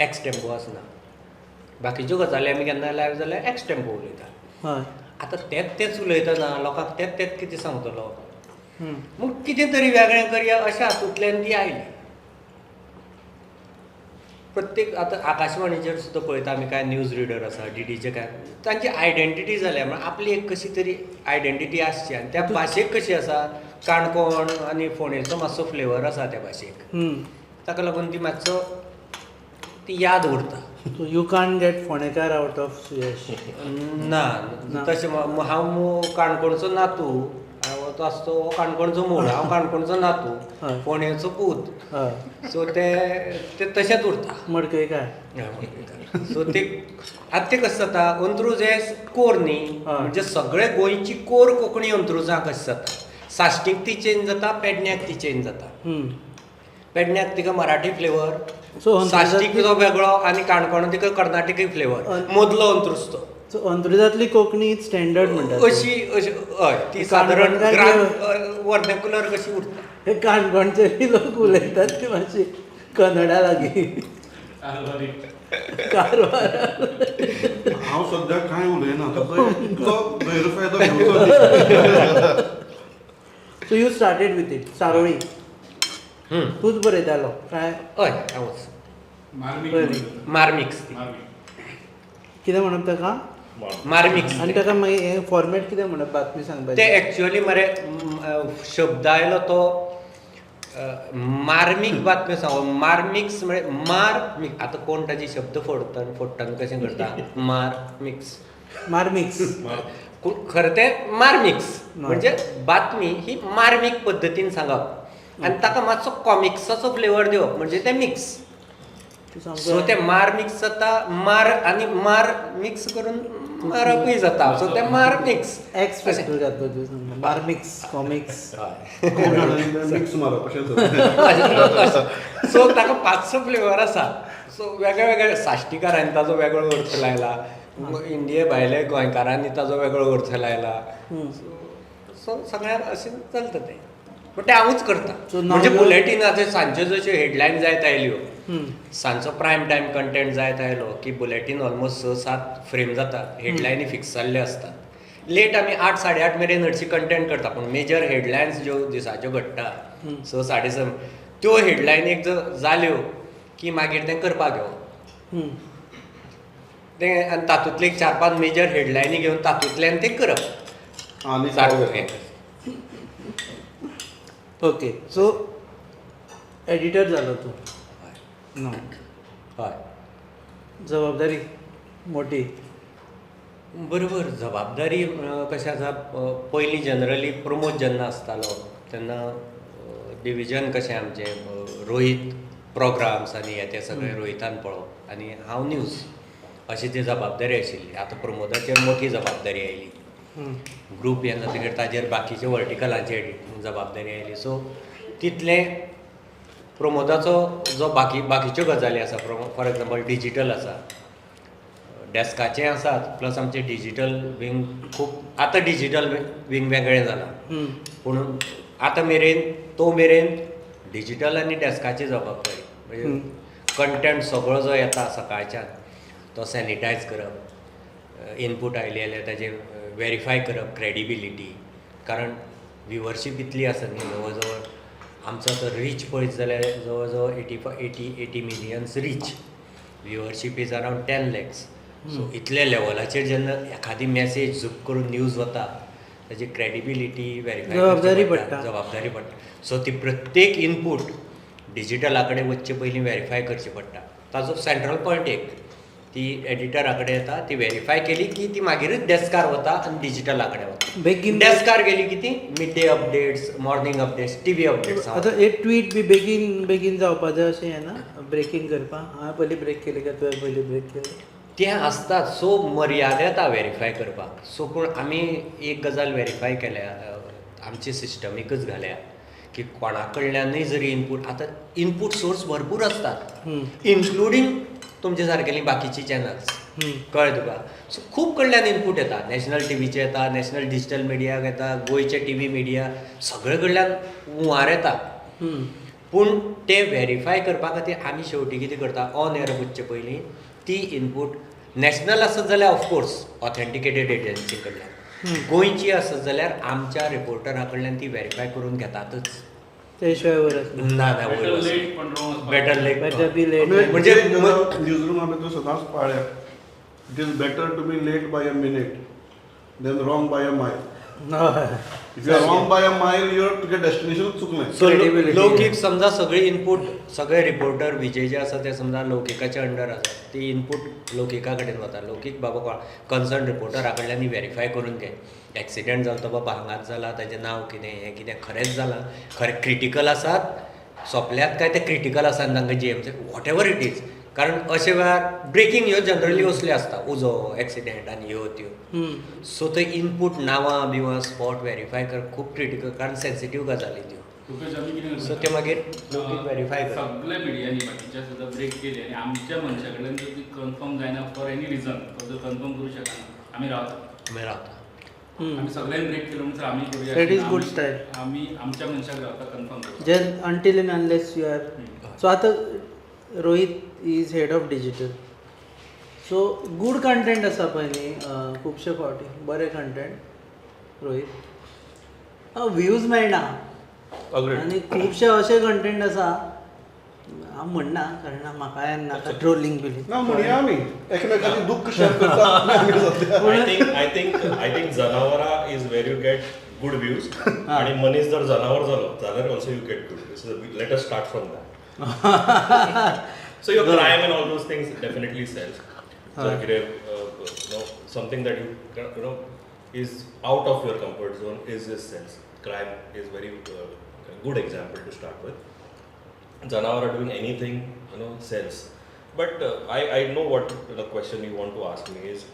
[SPEAKER 5] एक्स टेम्पो आसना. बाकीच्यो गजाली आमी केन्ना लायव जाल्यार एक्स टेम्पो उलयता.
[SPEAKER 3] हय.
[SPEAKER 5] आतां तेच उलयतना लोकांक तेच कितें सांगतलो, मग कितें तरी वेगळें करया अशें हातूंतल्यान ती आयली. प्रत्येक आतां आकाशवाणीचेर सुद्दां पळयता आमी काय न्यूज रिडर आसा, डीडीचे काय, तांची आयडेंटिटी जाल्या म्हणजे आपली एक कशी तरी आयडेंटिटी आसची. आनी त्या भाशेक कशी आसा, काणकोण आनी फोंडेचो मातसो फ्लेवर आसा त्या भाशेक, ताका लागून ती मातसो ती याद उरता.
[SPEAKER 3] So you can't get Phondekar out of Suyash?
[SPEAKER 5] ना तशें हांव काणकोणचो नातू, तो आसतो काणकोणचो मूळ, हांव काणकोणचो नातू, फोंडेचो पूत. सो ते तशेंच उरता.
[SPEAKER 3] मडकयकार.
[SPEAKER 5] सो ते आतां ते कशें जाता, अंत्रुज हे कोर न्ही, म्हणजे सगळे गोंयची कोर कोंकणी अंत्रुजां कशें जाता. साश्टीक ती चेंज जाता, पेडण्याक ती चेंज जाता. पेडण्याक तिका मराठी फ्लेवर, साश्टीक तो वेगळो, आनी काणकोण तिका कर्नाटकी फ्लेवर, मदलो अंत्रुज तो.
[SPEAKER 3] सो अंत्रुजांतली कोंकणी स्टँडर्ड म्हणटात
[SPEAKER 5] अशी हय ती सादारण वर्नेकुलर कशी उरता.
[SPEAKER 3] हे काणकोणचे लोक उलयतात ती मातशी कन्नडा लागीं. कारवार.
[SPEAKER 2] हांव सद्या कांय उलयना, तो गैरफायदो घेवचो.
[SPEAKER 3] So you started with it. सारोळी तूंच बरयतालो काय?
[SPEAKER 5] हय हांवूच. मार्मिक्स
[SPEAKER 3] कितें म्हणप ताका?
[SPEAKER 5] मार्मिक्स
[SPEAKER 3] आनी ताका मागीर हे फॉर्मेट कितें म्हणप बातमी
[SPEAKER 5] ते
[SPEAKER 3] सांगपाची
[SPEAKER 5] एक्चुअली मरे शब्द आयलो तो मार्मीक बातम्यो सांगो मार्मिक्स म्हणजे मार्मिक आतां कोण ताजी शब्द फोडटन कशें करता मार्मिक्स
[SPEAKER 3] मार्मिक्स
[SPEAKER 5] खरें तें मार्मिक्स म्हणजे बातमी ही मार्मिक पद्दतीन सांगप आनी ताका मातसो कॉमिक्साचो फ्लेवर दिवप म्हणजे तें मिक्स सो ते मार मिक्स जाता मार आनी मार मिक्स करून मारपूय जाता सो ते मार मिक्स
[SPEAKER 3] एक्स फॅक्टर जाता तूं सांगता मार्मिक्स कॉमिक्स
[SPEAKER 2] मिक्स मारप अशें
[SPEAKER 5] सो ताका 5 फ्लेवर आसा सो वेगळे वेगळे साश्टीकारांनी ताजो वेगळो अर्थ लायला इंडिये भायले गोंयकारांनी ताजो वेगळो अर्थ लायला सो सगळ्याक अशें चलता तें बट ते हांवूच करता म्हणजे बुलेटिनाचे सांजच्यो जश्यो हेडलायन जायत आयल्यो सांजचो प्रायम टायम कंटेंट जायत आयलो की बुलेटीन ऑलमोस्ट 6-7 फ्रेम जातात हेडलायनी फिक्स जाल्ले असतात लेट आमी 8-8:30 मेरेन हरशी कंटेंट करता पूण मेजर हेडलायन्स ज्यो दिसाच्यो घडटा 6-6:30 त्यो हेडलायनीक जर जाल्यो की मागीर तें करपाक घेवप तें आनी तातूंतले 4-5 मेजर हेडलायनी घेवन तातूंतल्यान तें करप
[SPEAKER 2] आनी
[SPEAKER 3] ओके सो एडिटर जालो तूं
[SPEAKER 5] हय
[SPEAKER 3] जबाबदारी मोठी
[SPEAKER 5] बरोबर जबाबदारी कशें आसा पयलीं जनरली प्रमोद जेन्ना आसतालो तेन्ना डिविजन कशें आमचें रोहीत प्रोग्राम्स आनी हे ते सगळें रोहितान पळोवप आनी हांव न्यूज अशी ती जबाबदारी आशिल्ली आतां प्रमोदाचेर मोठी जबाबदारी आयली ग्रूप येना जातकीर ताजेर बाकीचे वर्टिकलांची जबाबदारी आयली सो तितलें प्रमोदाचो जो बाकीच्यो गजाली आसा फॉर एग्जांपल डिजिटल आसा डेस्काचें आसात प्लस आमचे डिजिटल विंग खूब आतां डिजिटल विंग वेगळें जालां पूण आतां मेरेन डिजिटल आनी डेस्काची जबाबदारी म्हणजे कंटेंट सगळो जो येता सकाळच्यान तो सॅनिटायज करप इनपूट आयली जाल्यार ताजें वेरीफाय करप क्रेडिबिलिटी कारण व्ह्युवरशीप इतली आसा न्ही जवळ जवळ आमचो तर रीच पळयत जाल्यार जवळ जवळ 80 millions reach viewership is around 10 lakhs so इतल्या लेवलाचेर जेन्ना एखादी मॅसेज झूप करून न्यूज वता ताजी क्रेडिबिलिटी वेरीफाय जबाबदारी पडटा सो ती प्रत्येक इनपूट डिजिटला कडेन वच्चे पयलीं वेरीफाय करची पडटा ताजो सेंट्रल पॉयंट एक ती एडिटरा कडेन येता ती वेरीफाय केली की ती मागीरच डेस्कार वता आनी डिजिटला कडेन वता
[SPEAKER 3] बेगीन
[SPEAKER 5] डेस्कार गेली की ती mid day updates morning updates TV updates
[SPEAKER 3] आतां एक ट्वीट बी बेगीन जावपाक जाय अशें हें ना ब्रेकींग करपाक हांवें पयलीं ब्रेक केली काय तुवें पयलीं ब्रेक केली
[SPEAKER 5] तें आसतात सो मर्यादा येता वेरीफाय करपाक सो पूण आमी एक गजाल वेरीफाय केल्या आमची सिस्टमीकच घाल्या की कोणा कडल्यानूय जरी इनपूट आतां इनपूट सोर्स भरपूर आसतात इन्क्लुडींग तुमचे सारकेली बाकीची चॅनल्स कळ्ळें तुका सो खूब कडल्यान इनपूट येता नॅशनल टीव्हीचे येता नॅशनल डिजिटल मिडियाक येता गोंयचे टीव्ही मिडिया सगळे कडल्यान हुंवार येता पूण ते वेरीफाय करपा खातीर आमी शेवटी कितें करता ऑन एअर वचचे पयलीं ती इनपूट नॅशनल आसत जाल्यार ऑफकोर्स ऑथेंटिकेटेड एजन्सी कडल्यान गोंयची आसत जाल्यार आमच्या रिपोर्टरा कडल्यान ती वेरीफाय करून घेतातच
[SPEAKER 3] ते शिवाय वरच
[SPEAKER 5] ना बेटर लेट
[SPEAKER 2] म्हणजे न्यूज रूमा भितर सदांच पाळ्या it is better to be late by a minute than wrong by a mile if you are wrong by a mile your तुगे डेस्टिनेशनच चुकलें
[SPEAKER 5] सो लौकीक समजा सगळे इनपूट सगळे रिपोर्टर विजय जे आसा ते समजा लौकिकाच्या अंडर आसा ती इनपूट लौकिका कडेन वता लौकीक बाबा कन्सर्न रिपोर्टरा कडल्यान वेरीफाय करून घे एक्सिडेंट जालो तो बाबा हांगाच जाला ताजें नांव कितें हें कितें खरेंच जालां खरें क्रिटिकल आसात सोंपल्यात काय ते क्रिटिकल आसात तांकां जीएमचे वॉट एवर इट इज कारण अशे वेळार ब्रेकींग ह्यो जनरली असले आसता उजो एक्सिडेंट आनी ह्यो त्यो सो थंय इनपूट नांवां बिवां स्पॉट वेरीफाय करप खूब क्रिटिकल कारण सेन्सिटीव गजाली त्यो सो ते मागीर वेरीफाय करप
[SPEAKER 4] सगळ्या मिडियांनी बाकीच्या सुद्दां ब्रेक केली आनी आमच्या मनशा कडल्यान ती कन्फर्म जायना फॉर एनी रिजन तो कन्फर्म करूं शकना आमी रावता आमी सगळ्यांनी ब्रेक केलो म्हणून आमी करूया
[SPEAKER 3] दॅट इज गुड स्टायल
[SPEAKER 4] आमी आमच्या मनशाक रावता कन्फर्म करता
[SPEAKER 3] जे until and unless you are so आतां Rohit is head of digital so good content आसा पळय न्ही खुबशे फावटी बरें कंटेंट रोहीत व्ह्यूज मेळना आनी खुबशे अशे कंटेंट आसा हांव म्हणना कारण म्हाका नाका ट्रोलिंग बिलींग.
[SPEAKER 2] ना म्हणया आमी एकमेकांचें दुःख शेअर करता आमी सद्या.
[SPEAKER 1] I think जनावरां is where you get good views आणि मनीस जर जनावर जालो जाल्यार also you get good views. So let us start from that. So your crime and all those things definitely sells. जर कितें something that you know is out of your comfort zone is sells. Crime is very good example to start with. Janavar are doing anything, sells. But I know what the question you want to ask me is,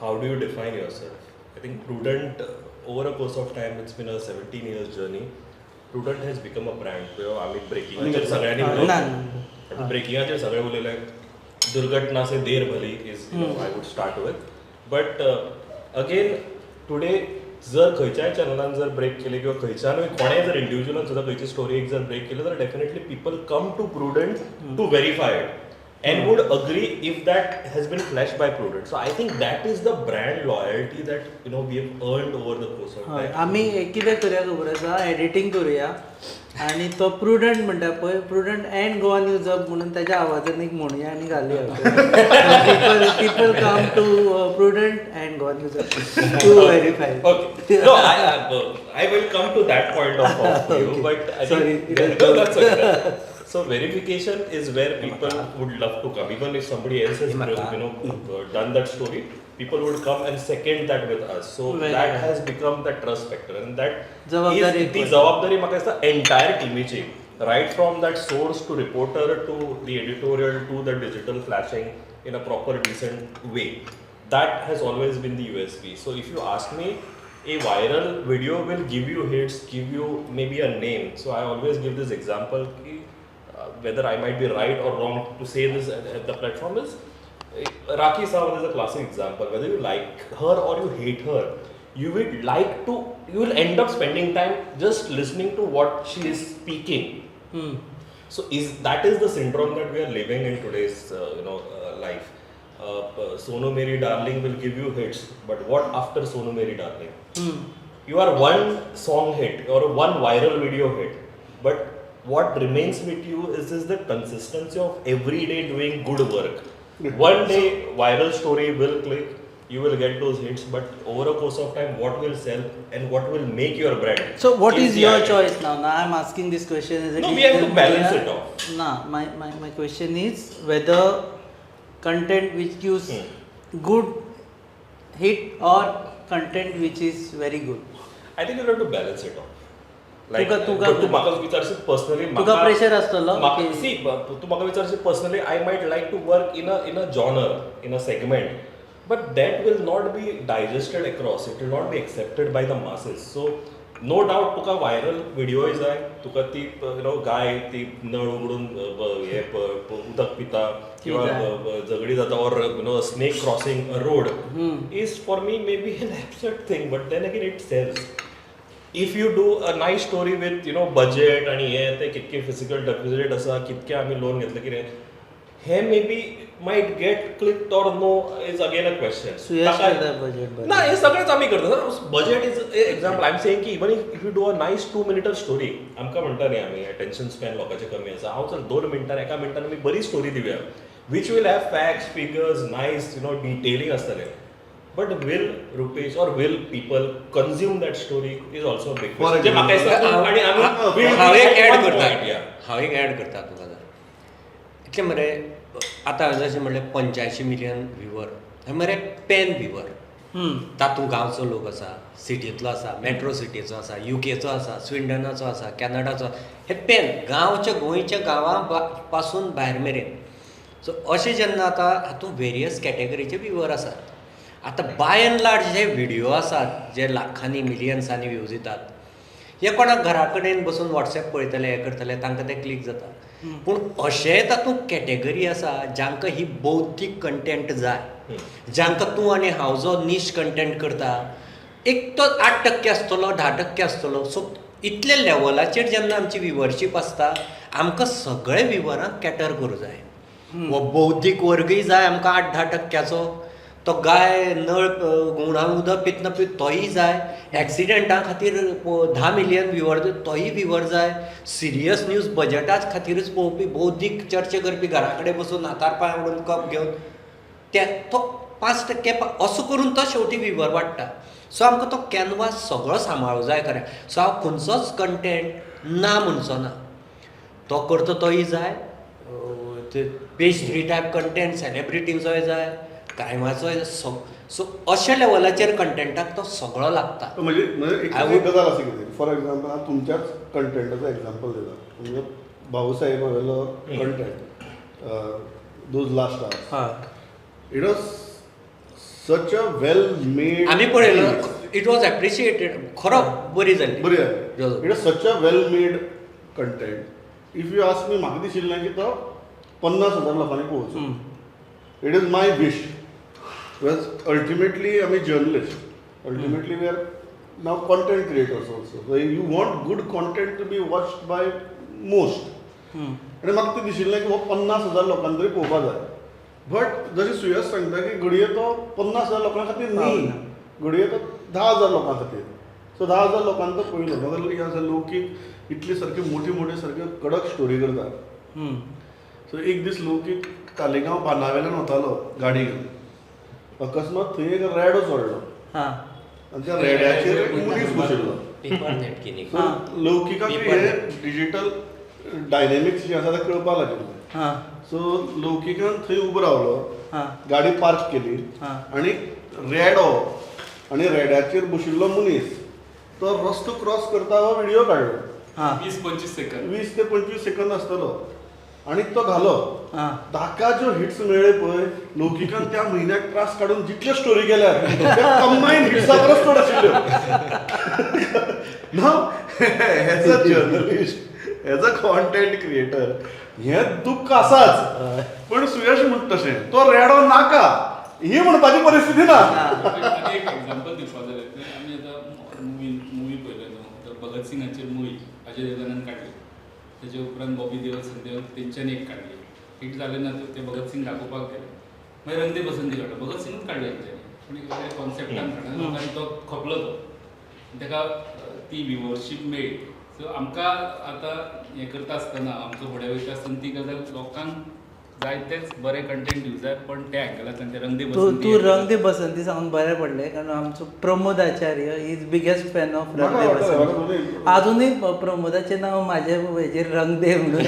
[SPEAKER 1] how do you define yourself? I think Prudent, over a course of time, it's been a 17 years journey. Prudent has become a brand. आम्ही ब्रेकिंगाचेर सगळ्यांनी उलयलें. ब्रेकिंगाचेर सगळे उलयले. दुर्घटना से देर भली is I would start with. But again today जर खंयच्याय चॅनलान जर ब्रेक केले किंवा खंयच्यानूय कोणेय जर इंडिव्हिज्युअलान सुद्दां खंयची स्टोरी एक जर ब्रेक केली जाल्यार definitely people come to Prudent to verify it and would agree if that has been flashed by Prudent. So I think that is the brand loyalty that we have earned over the course of time.
[SPEAKER 3] आमी कितें करूया खबर आसा, एडिटींग करूया आनी तो प्रुडंट म्हणटा पळय, Prudent and Goa news app म्हणून ताच्या आवाजान एक म्हणया आनी घालया. People come to Prudent and Goa news app to verify.
[SPEAKER 1] Okay. No, I will come to that point of view, but I think no, that's okay. So verification is where people would love to come. Even if somebody else has done that story, people would come and second that with us. So that has become the trust factor, and that is the jawabdari म्हाका दिसता entire teamची, right from that source to reporter to the editorial to the digital flashing in a proper decent way. That has always been the USP. So if you ask me, a viral video will give you hits, give you maybe a name. So I always give this example, whether I might be right or wrong to say this at the platform is, Rakhi Sawant is a classic example. Whether you like her or you hate her, you will end up spending time just listening to what she is speaking. So that is the syndrome that we are living in today's life. Sonu Meri Darling will give you hits, but what after Sonu Meri Darling? You are one song hit or one viral video hit, but what remains with you is the consistency of every day doing good work. One day viral story will click, you will get those hits, but over a course of time what will sell and what will make your brand?
[SPEAKER 3] So what is your choice now? Now I'm asking this question as a
[SPEAKER 1] no, we have to balance it off.
[SPEAKER 3] No, my question is whether content which gives good hit or content which is very good.
[SPEAKER 1] I think you have to balance it off. Like
[SPEAKER 3] तू
[SPEAKER 1] म्हाका विचारशीत पर्सनली
[SPEAKER 3] तुका प्रेशर आसतलो.
[SPEAKER 1] सी तू म्हाका विचारशीत personally I might like to work in a genre in a segment, but that will not be digested across, it will not be accepted by the masses. So no doubt Tuka viral video जाय, तुका ती गाय ती नळ उगडून हे उदक पिता किंवा झगडी जाता or snake crossing a road is for me maybe an absurd thing, but then again it sells. If you do a nice story with budget आणि हे ते कितके physical deficit आसा, कितके आमी लोन घेतले कितें, हे maybe might get clicked or no is again a question. ना हे सगळेच आमी करता. Budget is example. I'm saying की even if you do a nice 2-minute story, आमकां म्हणटा न्ही आमी attention span लोकांचे कमी आसा, हांव चल 2 मिनटान एका मिनटान आमी बरी स्टोरी दिवया which will have facts, figures, nice detailing आसतलें. But will Rupesh or will people consume that story is also a big question. जे म्हाका दिसता आणि आमी
[SPEAKER 5] हांव एक ऍड करता तुका इतलें मरे आतां जशें म्हणलें 85 मिलियन व्ह्युवर, हे मरे पॅन व्ह्युवर. तातूंत गांवचो लोक आसा, सिटींतलो आसा, मेट्रो सिटीचो आसा, युकेचो आसा, स्विडनाचो आसा, कॅनडाचो. हे पॅन गांवच्या गोंयच्या गांवां पासून भायर मेरेन. सो अशें जेन्ना आतां हातूंत वेरियस कॅटेगरीचे व्ह्युवर आसात. आतां बाय एंड लार्ज जे व्हिडिओ आसात जे लाखांनी मिलियन्सांनी व्ह्यूज येतात, हे कोणाक घरा कडेन बसून वॉट्सॅप पळयतले हे करतले तांकां ते क्लिक जाता. पूण अशेंय तातूंत कॅटेगरी आसा जांकां ही बौद्धीक कंटेंट जाय, जांकां तूं आनी हांव जो निश कंटेंट करता एक तो 8% आसतलो 10% आसतलो. सो इतले लेवलाचेर जेन्ना आमची व्ह्युवरशीप आसता, आमकां सगळे व्ह्युवरांक कॅटर करूं जाय. हो बौद्धीक वर्गय जाय आमकां 8-10%, तो तो गाय नळ गुंगणान उदक पितना पळय तोयी जाय, एक्सिडेंटा खातीर 10 मिलियन व्ह्युअर तोयी व्ह्युअर जाय, सिरियस न्यूज बजेटाच खातीरच पळोवपी बौद्धीक चर्चा करपी घरा कडेन बसून हातार पांय ओडून कप घेवन तो 5% असो करून तो शेवटी व्ह्युअर वाडटा. सो आमकां तो कॅनवास सगळो सांबाळूं जाय खरें. सो हांव खंयचोच कंटेंट ना म्हणचो ना. तो करता तोय जाय, पेज 3 टायप कंटेंट सेलिब्रिटींचोय जाय, क्रायमाचोय जाय, सो अशा लेवलाचेर कंटेंटाक तो सगळो लागता.
[SPEAKER 2] म्हणजे एक गजाल आसा कितें, फॉर एग्जाम्पल हांव तुमच्याच कंटेंटाचो एग्जाम्पल दिता. म्हणजे भाऊसाहेब हावेलो content those last hours, it was such a well made.
[SPEAKER 5] आमी पळयलो, इट वॉज एप्रिशिएटेड, खरो बरी जाल्ली.
[SPEAKER 2] बरी जाली. It was such a well made content. If you ask me, म्हाका दिशिल्लें की तो 50,000 लोकांनी पळोवचो. It is my wish. Because ultimately आमी journalist, ultimately we are now content creators also. So you want good content to be watched by most. आनी म्हाका ते दिशिल्लें की हो 50,000 लोकांनी तरी पळोवपा जाय. बट जशें सुयश सांगता की घडये तो 50,000 लोकां खातीर न्ही, घडये तो 10,000 लोकां खातीर. सो 10,000 लोकांनी तो पळयलो. म्हाका ह्या लौकीक इतले सारके मोठे सारके कडक स्टोरी करता. सो एक दीस लौकीक तालिगांव बांदावेल्यान वतालो गाडी घेवन. अकस्मात थंय एक रेडो चडलो आनी त्या रेड्याचेर एक मनीस बशिल्लो. सो लौकिकाक हे डिजिटल डायनेमिक्स जे आसा ते कळपाक लागिल्लें. सो लौकिकान थंय उबो रावलो, गाडी पार्क केली आनी रेडो आनी रेड्याचेर बशिल्लो मनीस तो रस्तो क्रॉस करता हो व्हिडिओ काडलो.
[SPEAKER 4] 20-25 सेकंद
[SPEAKER 2] 20 ते 25 सेकंद आसतलो. आनी तो घालो. ताका ज्यो हिट्स मेळ्ळे पळय, लौकिकान त्या म्हयन्याक त्रास काडून जितल्यो स्टोरी केल्या त्या कंबायन हिट्सा परस चड आशिल्ल्यो. Now as a journalist, as a content creator हें दुख्ख आसाच. पण सुयश म्हणटा तशें तो रेडो नाका ही म्हणपाची परिस्थिती ना.
[SPEAKER 4] एक एक्झाम्पल दिवपाक जाय. आमी आतां मुवी पळयलो न्हू, भगत सिंगाचेर मुवी अजय देवगनान काडली. तेजे उपरांत बॉबी देओल संदेओल तेंच्यांनी एक काडली. हिट जालें ना ते भगत सिंग दाखोवपाक गेले. मागीर रंग दे बसंती काडलो. भगत सिंगूच काडली तेंच्यांनी, पूण एक वेगळ्या कॉन्सेप्टान काडला. लोकांनी तो खपलो तो, ताका ती व्ह्युअरशीप मेळ्ळी. सो आमकां आतां हें करता आसतना, आमचो फुडें वयता आसतना ती गजाल लोकांक जायतेच बरें कंटेंट दिवंक जाय. पण त्या एंगलांतल्यान ते रंग दे बसंती,
[SPEAKER 3] तू रंग दे बसंती सांगून बरें पडलें, कारण आमचो प्रमोद आचार्य इज बिगेस्ट फॅन ऑफ रंग दे बसंती. अजूनय प्रमोदाचें नांव म्हाज्या हेचेर रंग दे म्हणून.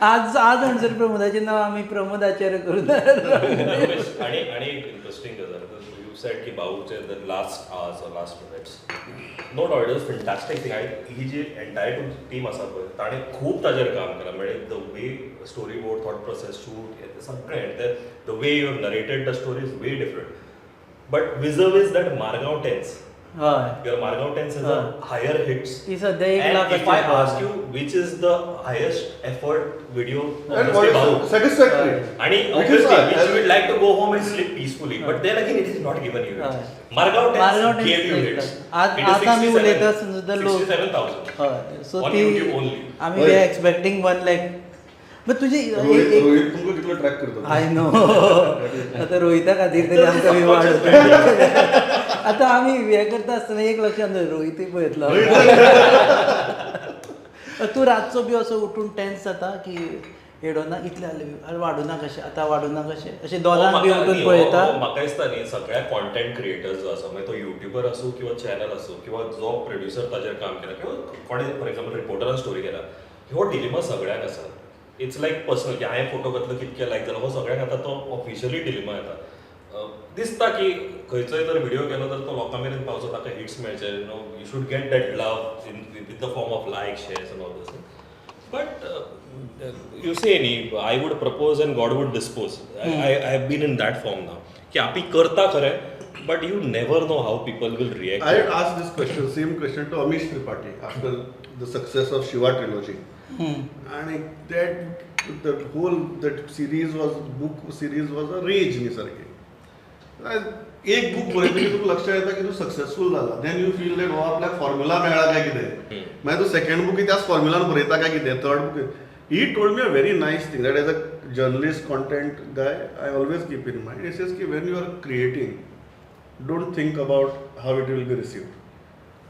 [SPEAKER 3] आज म्हणसर प्रमोदाचें नांव आमी प्रमोद आचार्य करून.
[SPEAKER 1] आणि इंटरेस्टिंग गजाल, यू सेड की बाबूचे the last hours or last minutes, no doubt it was fantastic thing. ही जी एंटायर टीम आसा पळय ताणें खूब ताजेर काम केलां. म्हणजे the way storyboard, thought process, shoot, हें सगळें, the way you have narrated the story is way different. But विजर्व is that Margaon Tens. Your Margaon Tens is a higher hits.
[SPEAKER 3] ती सध्या 1
[SPEAKER 1] And
[SPEAKER 3] lakh
[SPEAKER 1] if I ask you which is the highest effort video,
[SPEAKER 2] And what is satisfactory.
[SPEAKER 1] and obviously which you would like to go home and sleep peacefully, but then again it is not given you. Margaon Tens gave you hits.
[SPEAKER 3] आज आमी उलयता सुद्दां लोक
[SPEAKER 1] 67,000
[SPEAKER 3] सो
[SPEAKER 1] on
[SPEAKER 3] ती
[SPEAKER 1] YouTube only.
[SPEAKER 3] आमी वी एक्सपेक्टिंग 1 लाख. बट तुजी
[SPEAKER 2] रोहित तुमकां कितलो ट्रॅक करता.
[SPEAKER 3] I know. आतां रोहिता खातीर तरी आमकां विवाड. आतां आमी हें करता आसतना एक लक्षांत रोहितूय पळयतलो. तूं रातचो बी असो उठून टेन्स जाता की हेडोना इतले जाले वाडूना कशें, आतां वाडूना कशें, अशें दोनांक बी उठून पळयता.
[SPEAKER 1] म्हाका दिसता न्ही सगळ्या कॉन्टेंट क्रिएटर्स जो आसा, मागीर तो युट्यूबर आसूं किंवा चॅनल आसूं किंवा जो प्रोड्युसर ताजेर काम केला किंवा कोणें फॉर एक्झाम्पल रिपोर्टरान स्टोरी केला, हो डिलेमा सगळ्यांक आसा. इट्स लायक पर्सनल की हांवें फोटो घातलो कितके लायक जालो, हो सगळ्यांक आतां तो ऑफिशियली डिलेमा येता. दिसता की खंयचोय जर व्हिडिओ केलो तर तो लोकां मेरेन पावचो, ताका हिट्स मेळचे, you should get that love in the form of like, shares and all this. But you say न्ही, I would propose and God would dispose. I have been in that form now की आमी करता खरें, but you never know how people will react.
[SPEAKER 2] I had asked this question, same question to Amish Tripathi after the success of Shiva trilogy. And that whole book series was a rage निसर्गे. एक बुक बरयतकीर तुका लक्षात येता की तूं सक्सेसफूल जाला, देन यू फील दॅट हो आपल्याक फॉर्म्युला मेळ्ळा काय कितें. मागीर तूं सेकंड बुक त्याच फॉर्म्युलान बरयता काय कितें, third book. He told me a very nice thing that as a journalist content guy, I always keep in mind. He says that when you are creating, don't think about how it will be received.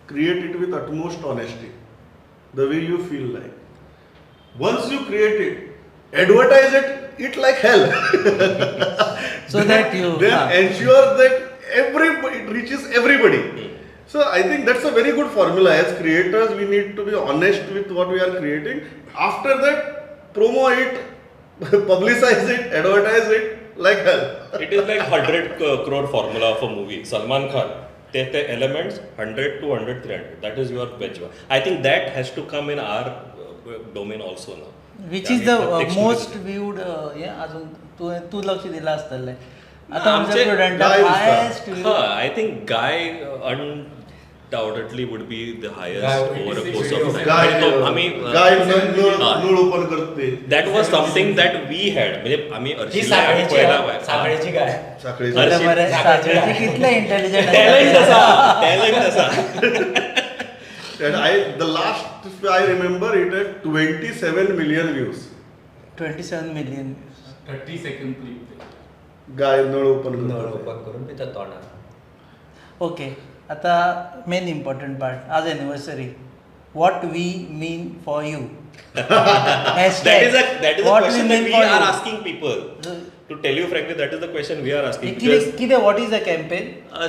[SPEAKER 2] Create it with utmost honesty, the way you feel like. Once you create it, advertise it like hell.
[SPEAKER 3] So that you
[SPEAKER 2] then ensure that it reaches everybody. So I think that's a very good formula. As creators, we need to be honest with what we are creating. After that, promo it, publicize it, advertise it like hell.
[SPEAKER 1] It is like 100 crore formula of a movie. Salman Khan, the elements 100, 200, 300. That is your benchmark. I think that has to come in our domain also now.
[SPEAKER 3] Which is the most viewed अजून तू लक्ष दिलं असतले आता आमच्या Prudent highest view
[SPEAKER 1] I think Guy undoubtedly would be the highest over a course of time.
[SPEAKER 2] Guy नळ ओपन करते.
[SPEAKER 1] That was something that we had. म्हणजे आम्ही
[SPEAKER 5] ही
[SPEAKER 1] अर्शिला आणि पहिला
[SPEAKER 5] साखळेची गाय.
[SPEAKER 3] साखळेची कितले इंटेलिजंट
[SPEAKER 1] टॅलेंट असा.
[SPEAKER 2] And the last I remember it had 27 million views.
[SPEAKER 3] 27 million
[SPEAKER 4] 30 second clip.
[SPEAKER 2] Guy नळ ओपन
[SPEAKER 5] नळ ओपन करून पितात तोंडात.
[SPEAKER 3] ओके आता मेन इम्पॉर्टंट पार्ट आज anniversary what we mean for you
[SPEAKER 1] That is a question that we are asking people. To tell you frankly, that is the question we are asking.
[SPEAKER 3] किती what is the campaign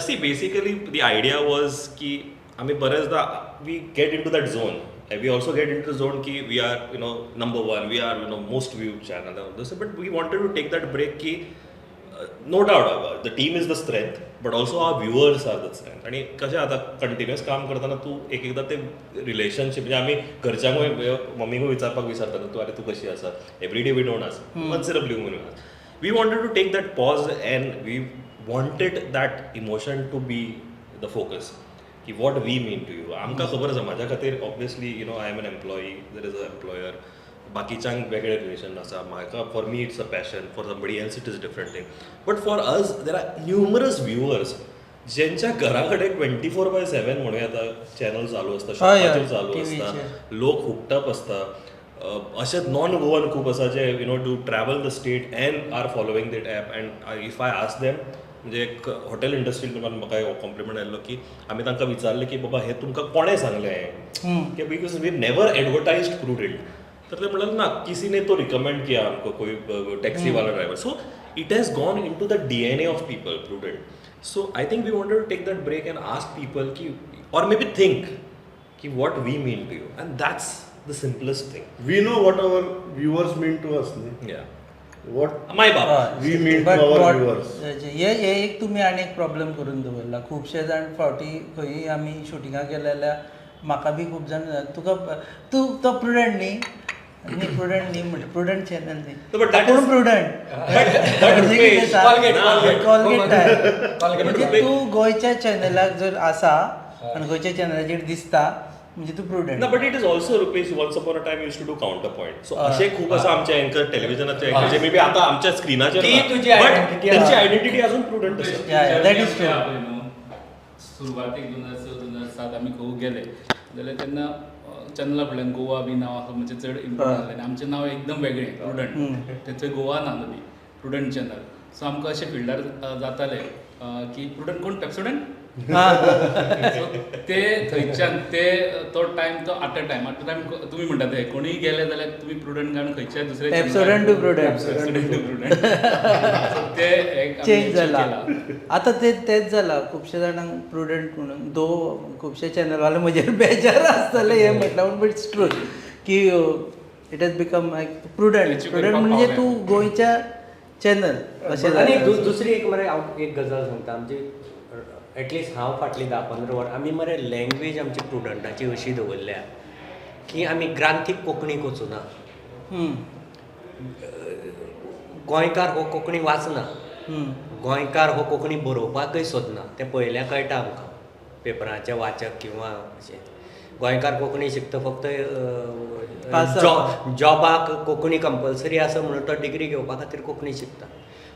[SPEAKER 1] See, basically the idea was की आम्ही बरेचदा we get into that zone. We also get into the zone ki we are number one, we are most viewed channel and this, but we wanted to take that break ki no doubt the team is the strength, but also our viewers are the strength. आणि कशें आता कंटिन्युअस काम करताना तू एकदा ते रिलेशनशिप म्हणजे आम्ही घरच्यांक मम्मीक विचारपाक विसरता तू अरे तू कशी आसा every day we don't ask once in a blue moon we wanted to take that pause and we wanted that emotion to be the focus की what we mean to you. आमकां खबर आसा म्हाज्या खातीर obviously I am an employee, there is a employer, बाकीच्यांक वेगळे रिलेशन आसा. म्हाका for me it's a passion, for somebody else it is different thing. But for us there are numerous viewers ज्यांच्या घरा कडेन 24/7 म्हणून येता चॅनल चालू आसता, शॉपाचेर चालू आसता, लोक हुकटप आसता. अशेंच नॉन गोवन खूब आसा जे do travel the state and are following that app. And if I ask them म्हणजे एक हॉटेल इंडस्ट्रींतल्यान म्हाका कॉम्प्लिमेंट आयल्लो की आमी तांकां विचारलें की बाबा हे तुमकां कोणें सांगलें की बिकॉज वी नेवर एडवर्टायज्ड प्रुडेंट. तर ते म्हणलें ना किसी ने तो रिकमेंड किया हमको कोई टॅक्सी वाला driver. So it has gone into the DNA of people Prudent. So I think we wanted to take that break and ask people की ऑर मे बी थिंक की what we mean to you and that's the simplest thing.
[SPEAKER 2] We know what our viewers mean to us.
[SPEAKER 1] या
[SPEAKER 2] What
[SPEAKER 1] माय बाबा
[SPEAKER 2] we mean to our viewers.
[SPEAKER 3] हे एक तुमी आनी एक प्रॉब्लेम करून दवरला. खुबशे जाण फावटी खंयी आमी शुटिंगाक गेले जाल्यार म्हाका बी खूब जाण तूं तो प्रुडंट न्ही प्रुडंट न्ही म्हणटा प्रुडंट चॅनल न्ही पूण प्रुडंट कॉलगेट म्हणजे तूं गोंयच्या चॅनलाक जर आसा आनी गोंयच्या चॅनलाचेर दिसता म्हणजे तू प्रुडंट.
[SPEAKER 1] ना but it is also Rupesh once upon a time use to do counter point. So असे खूप असं आमच्या एंकर टेलिव्हिजनाचे एंकर जे मे बी आता आमच्या स्क्रीनाचेर त्यांची आयडेंटिटी अजून प्रुडंट आसा.
[SPEAKER 3] That is true.
[SPEAKER 4] सुरवातीक 2006-2007 आमी खंय गेले जाल्यार तेन्ना चॅनला फुड्यान गोवा बी नांव आसा म्हणजे चड इम्पॉर्टंट जालें आनी आमचें नांव एकदम वेगळें प्रुडंट. थंय गोवा ना न्ही प्रुडंट चॅनल. सो आमकां अशें फिल्डार जातालें की प्रुडंट कोण पेप्सोडंट. ते थंयच्यान तो टायम तो आफ्टर टायम तुमी म्हणटा ते कोणीय गेले जाल्यार तुमी प्रुडंट घालून खंयच्याय दुसऱ्या
[SPEAKER 3] पेप्सोडंट टू प्रुडंट
[SPEAKER 4] ते एक
[SPEAKER 3] चेंज जाला. आतां तेच जाला खुबशे जाणांक प्रुडंट म्हणून दो खुबशे चॅनलवाले म्हजेर बेजार आसतले हे म्हटल्यार बट इट्स ट्रू की इट हॅज बिकम प्रुडंट म्हणजे तूं गोंयच्या चॅनल अशें.
[SPEAKER 5] आनी दुसरी एक मरे हांव एक गजाल सांगता. आमची एटलिस्ट हांव फाटली 10-15 वर्सां आमी मरे लँग्वेज आमची प्रुडंटाची अशी दवरल्या की आमी ग्रांथीक कोंकणीक वचूना. गोंयकार हो कोंकणी वाचना, गोंयकार हो कोंकणी बरोवपाकय सोदना. तें पळयल्यार कळटा आमकां पेपराचे वाचक किंवा अशें. गोंयकार कोंकणी शिकता फक्त जॉबाक कोंकणी कंपल्सरी आसा म्हणून तो डिग्री घेवपा खातीर कोंकणी शिकता.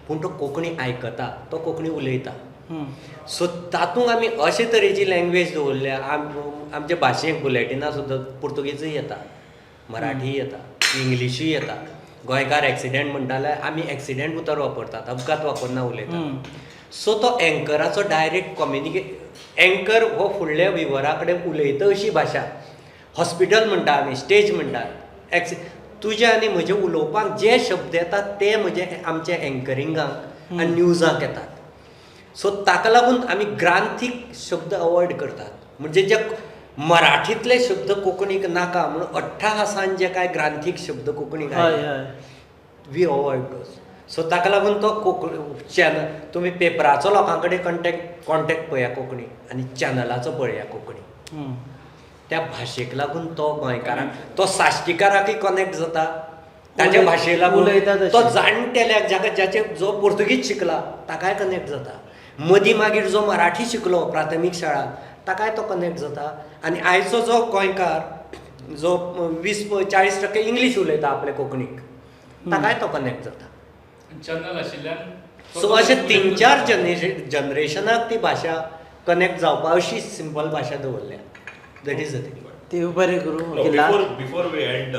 [SPEAKER 5] पूण तो कोंकणी आयकता, तो कोंकणी उलयता. सो तातूंत आमी अशे तरेची लँग्वेज दवरल्या. आमचे भाशेक बुलेटिनां सुद्दां पुर्तुगेजूय येता, मराठीय येता, इंग्लिशूय येता. गोंयकार एक्सिडेंट म्हणटाले आमी एक्सिडेंट उतर वापरतात, अपघात वापरना उलयतात. सो तो एंकराचो डायरेक्ट एंकर हो फुडल्या विवरा कडेन उलयता अशी भाशा. हॉस्पिटल म्हणटा आमी, स्टेज म्हणटात. तुजे आनी म्हजे उलोवपाक जे शब्द येतात ते म्हजे आमचे एंकरिंगाक आनी न्यूजाक येतात. सो ताका लागून आमी ग्रांथीक शब्द अवॉयड करतात. म्हणजे जे मराठींतले शब्द कोंकणीक नाका म्हणून अठ्ठाहासान जे कांय ग्रांथीक शब्द कोंकणीक वी अवॉयड दोज. सो ताका लागून तो चॅनल तुमी पेपराचो लोकां कडेन कॉन्टेक्ट पळया कोंकणी आनी चॅनलाचो पळया कोंकणी. त्या भाशेक लागून तो गोंयकाराक तो साश्टीकाराकय कनेक्ट जाता, ताच्या भाशेक लागून तो जाणटेल्याक ज्याचे जो पोर्तुगीज शिकला ताकाय कनेक्ट जाता. मदीं मागीर जो मराठी शिकलो प्राथमीक शाळा ताकाय तो कनेक्ट जाता. आनी आयचो जो गोंयकार जो 20-40% इंग्लीश उलयता आपल्या कोंकणीक ताकाय तो कनेक्ट जाता.
[SPEAKER 4] चॅनल आशिल्ल्यान
[SPEAKER 5] सो अशें 3-4 जनरेशनाक ती भाशा कनेक्ट जावपा अशी सिंपल भाशा दवरल्या. That is the thing.
[SPEAKER 3] देव बरें करूं.
[SPEAKER 1] Before we end,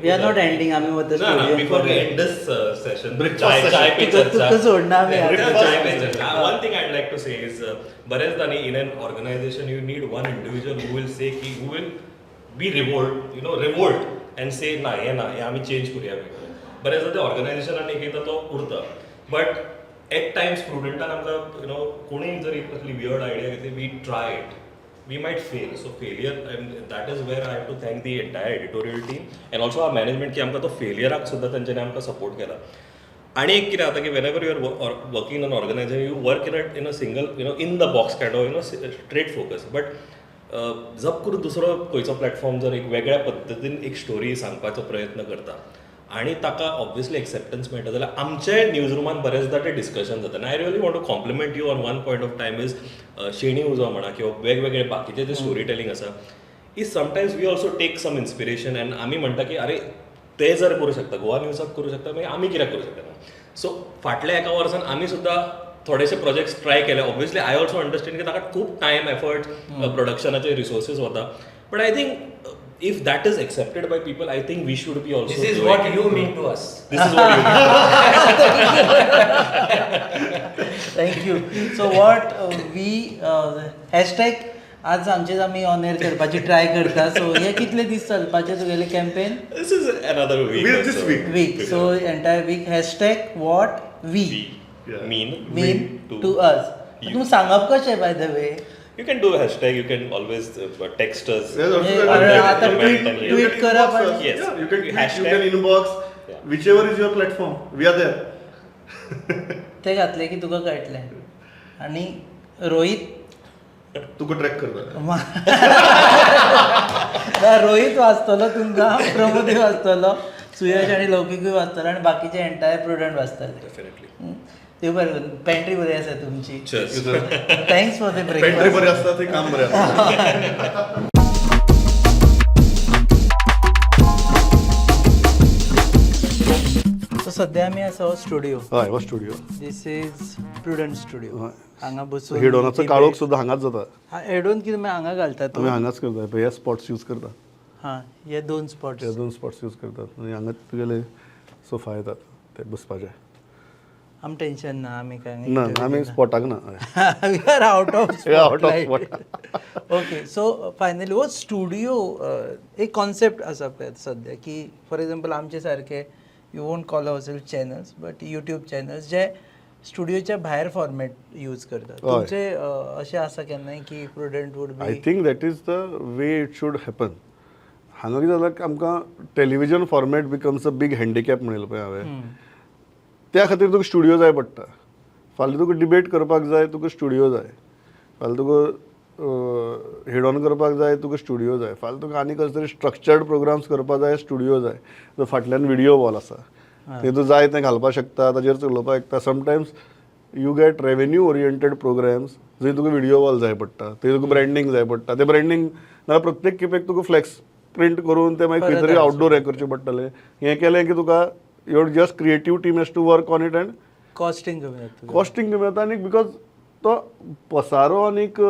[SPEAKER 3] we are not ending. आमी वता
[SPEAKER 1] before we end this session,
[SPEAKER 2] Breakfast
[SPEAKER 1] chai pe charcha.
[SPEAKER 3] तुका सोडना आमी
[SPEAKER 1] Chai pe charcha. One thing I'd like to say is, बऱ्याचदा in an organization you need one individual who will say की who will be revolt and say ना हे आमी चेंज करूया. बऱ्याचदा ते ऑर्गनायझेशनान एकदा तो उरता. बट एट टायम्स प्रुडंटान आमकां कोणीय जर कसली वियर्ड आयडिया घेतली we try it. We might fail. So failure, and that is where I have to thank the entire editorial team and also our management की आमकां तो फेलियराक सुद्दां तेंच्यांनी आमकां सपोर्ट केला. आणि एक कितें जाता की whenever you are working in an organization, you work in a single in the box kind of straight focus. But जप करून दुसरो खंयचो प्लॅटफॉर्म जर एक वेगळ्या पद्दतीन एक स्टोरी सांगपाचो प्रयत्न करता आणि ताका ऑब्वियसली एक्सेप्टन्स मेळटा जाल्यार आमचे न्यूज रुमान बरेचदा ते डिस्कशन जाता. I really want to compliment you on one point of time is शेणी उजो म्हणा किंवा वेगवेगळे बाकीचे जे स्टोरी टेलिंग आसा is sometimes we also take some inspiration and आमी म्हणटा की अरे ते जर करूं शकता गोवा न्यूजाक करूं शकता मागीर आमी कित्याक करूं शकना. सो फाटल्या एका वर्सान आमी सुद्दां थोडेशे प्रोजेक्ट्स ट्राय केले. ऑब्वियसली आय ऑल्सो अंडरस्टँड की ताका खूब टायम एफर्ट प्रोडक्शनाचे रिसोर्सीस वता. But I think if that is accepted by people, I think we should be also.
[SPEAKER 5] This is what you mean to us.
[SPEAKER 1] This is what you mean.
[SPEAKER 3] Thank you. So what we hashtag आज आमचेच आमी ऑन एअर करपाची ट्राय करता. सो हे कितले दीस चलपाचे तुगेले campaign?
[SPEAKER 1] This is another week.
[SPEAKER 2] This
[SPEAKER 3] week. So entire week hashtag what we mean to us. तूं सांगप कशें by the way?
[SPEAKER 1] You can do a hashtag, you can always text us.
[SPEAKER 3] आता ट्वीट करा.
[SPEAKER 1] Yes.
[SPEAKER 2] Yeah, you can
[SPEAKER 1] Hashtag.
[SPEAKER 2] you can inbox whichever is your platform. We are there.
[SPEAKER 3] ते घातले की तुका कळटलें. आणि रोहित
[SPEAKER 2] तुका ट्रॅक करता.
[SPEAKER 3] रोहित वाचतलो तुमकां, प्रमोदय वाचतलो, सुयश आणि लौकिकूय वाचतलो आणि बाकीचे एंटायर प्रुडंट वाचतले.
[SPEAKER 1] Definitely.
[SPEAKER 3] देव बरें करूं. पेंट्री बरी आसा तुमची.
[SPEAKER 1] Cheers.
[SPEAKER 3] Thanks for the
[SPEAKER 2] pantry
[SPEAKER 3] breakfast.
[SPEAKER 2] बरें आसता ते काम बरें आसता.
[SPEAKER 3] सो सध्या आमी आसा हो स्टुडिओ.
[SPEAKER 2] हय हो studio.
[SPEAKER 3] This is Prudent studio. हांगा बसून
[SPEAKER 2] हेडोनाचो काळोख सुद्दां हांगाच जाता.
[SPEAKER 3] हेडोन कितें मागीर हांगा घालतात
[SPEAKER 2] आमी हांगाच करता. हे स्पॉट्स यूज करता.
[SPEAKER 3] हां हे 2 स्पॉट्स.
[SPEAKER 2] हे 2 स्पॉट्स यूज करतात आनी हांगा तुगेले सोफा येतात ते बसपाचे.
[SPEAKER 3] आम टेन्शन ना. आमी काय
[SPEAKER 2] ना आमी स्पॉटाक ना.
[SPEAKER 3] We are out of
[SPEAKER 2] out of
[SPEAKER 3] okay. So finally हो स्टुडिओ एक कॉन्सेप्ट आसा पळय सद्या की फॉर एक्झाम्पल आमचे सारके you won't call ourself channels but YouTube channels जे स्टुडिओच्या भायर फॉर्मॅट यूज करतात. तुमचे अशें आसा केन्नाय की Prudent would
[SPEAKER 2] I
[SPEAKER 3] be
[SPEAKER 2] think that is the way it should happen. हांगा कितें जालां की आमकां television format becomes a big handicap म्हणिल्लो पळय हांवें. त्या खातीर तुका स्टुडिओ जाय पडटा. फाल्यां तुका डिबेट करपाक जाय तुका स्टुडिओ जाय. फाल्यां तुका हेड ऑन करपाक जाय तुका स्टुडिओ जाय. फाल्यां तुका आनी कसले तरी स्ट्रक्चर्ड प्रोग्राम्स करपाक जाय स्टुडिओ जाय. जर फाटल्यान व्हिडिओ वॉल आसा ते तूं जाय तें घालपाक शकता. ताजेर उलोवपाक शकता. Sometimes you get revenue oriented programmes जंय तुका व्हिडिओ वॉल जाय पडटा. थंय तुका ब्रँडींग जाय पडटा. तें ब्रँडींग नाल्यार प्रत्येक खेपेक तुका फ्लॅक्स प्रिंट करून तें मागीर खंय तरी आउटडोर हें करचें पडटलें. हें केलें की तुका your just creative team has to work on it and
[SPEAKER 3] costing कमी जाता.
[SPEAKER 2] कॉस्टिंग कमी जाता. आनी बिकॉज तो पसारो आनीक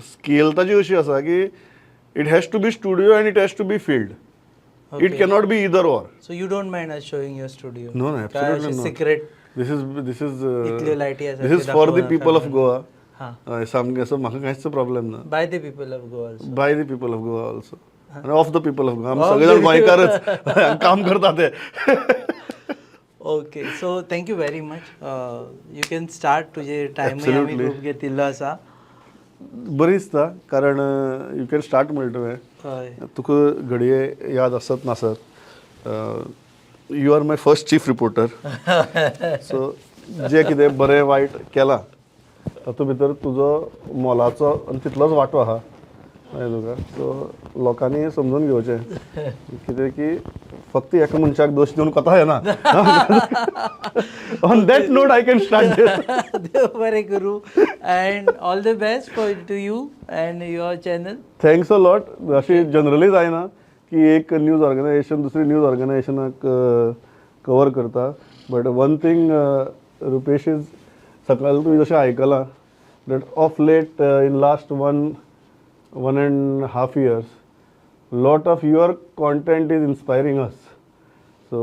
[SPEAKER 2] स्केल ताची अशी आसा की it has to be studio and it has to be field. It cannot be either or.
[SPEAKER 3] So you don't mind us showing your studio?
[SPEAKER 2] No, no, absolutely not.
[SPEAKER 3] Secret.
[SPEAKER 2] This is
[SPEAKER 3] इतल्यो लायटी आसा
[SPEAKER 2] this is
[SPEAKER 3] त्यो
[SPEAKER 2] for the
[SPEAKER 3] दाखोवनाका
[SPEAKER 2] people of
[SPEAKER 3] म्हणून.
[SPEAKER 2] Goa.
[SPEAKER 3] हां.
[SPEAKER 2] सामकें असं म्हाका कांयच प्रॉब्लेम ना.
[SPEAKER 3] By the people of Goa also.
[SPEAKER 2] By the people of Goa also आणि of the people of Goa आमी सगळे जाण गोंयकारच काम करता ते.
[SPEAKER 3] Okay so thank you very much. You can start तुजे टायमूय आमी
[SPEAKER 2] Absolutely.
[SPEAKER 3] खूब घेतिल्लो आसा.
[SPEAKER 2] बरी दिसता कारण यू कॅन स्टार्ट म्हणटा
[SPEAKER 3] हय.
[SPEAKER 2] तुका घडये याद आसत नासत. You are my first chief reporter. So जे कितें बरें वायट केलां तातूंत भितर तुजो मोलाचो आनी तितलोच वांटो आहा तुका. सो लोकांनी समजून घेवचें कितें की फक्त एका मनशाक दोश दिवन कोता येना. On that note I can start this.
[SPEAKER 3] देव बरें करूं and all the best for to you and your channel.
[SPEAKER 2] Thanks a lot. अशी जनरली जायना की एक न्यूज ऑर्गनायझेशन दुसरी न्यूज ऑर्गनायझेशनाक कवर करता. But one thing Rupesh is सकाळी तुवें जशें आयकलां that of late in last 1.5 years lot of your content is inspiring us. So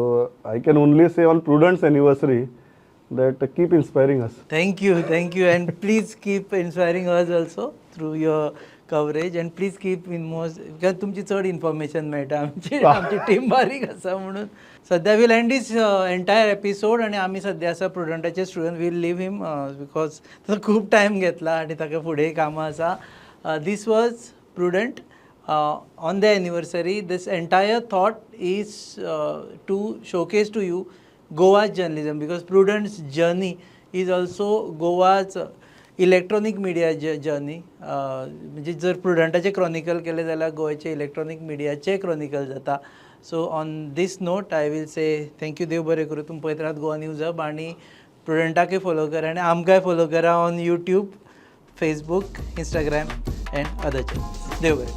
[SPEAKER 2] I can only say on Prudent's anniversary that keep inspiring us.
[SPEAKER 3] Thank you, and please keep inspiring us also through your coverage and please keep in most because तुमची चड इन्फॉर्मेशन मेळटा आमची टीम बारीक आसा म्हणून. सध्या will and this entire episode आणि आमी सध्या आसा प्रुडंटाचे student will leave him because ताका खूब टायम घेतला आणि ताका फुडें कामां आसा. This was Prudent on the anniversary. This entire thought is to showcase to you Goa's journalism because Prudent's journey is also Goa's electronic media journey. म्हणजे जर प्रुडंटाचे क्रॉनिकल केले जाल्यार गोंयचे इलेक्ट्रॉनिक मिडियाचे क्रॉनिकल जाता. So on this note I will say thank you. देव बरें करूं. तुमी पळयत राहात गोवा न्यूज हब आणि प्रुडंटाकय फॉलो करा आणि आमकांय फॉलो करा on YouTube, Facebook, Instagram and other channels. देव बरें.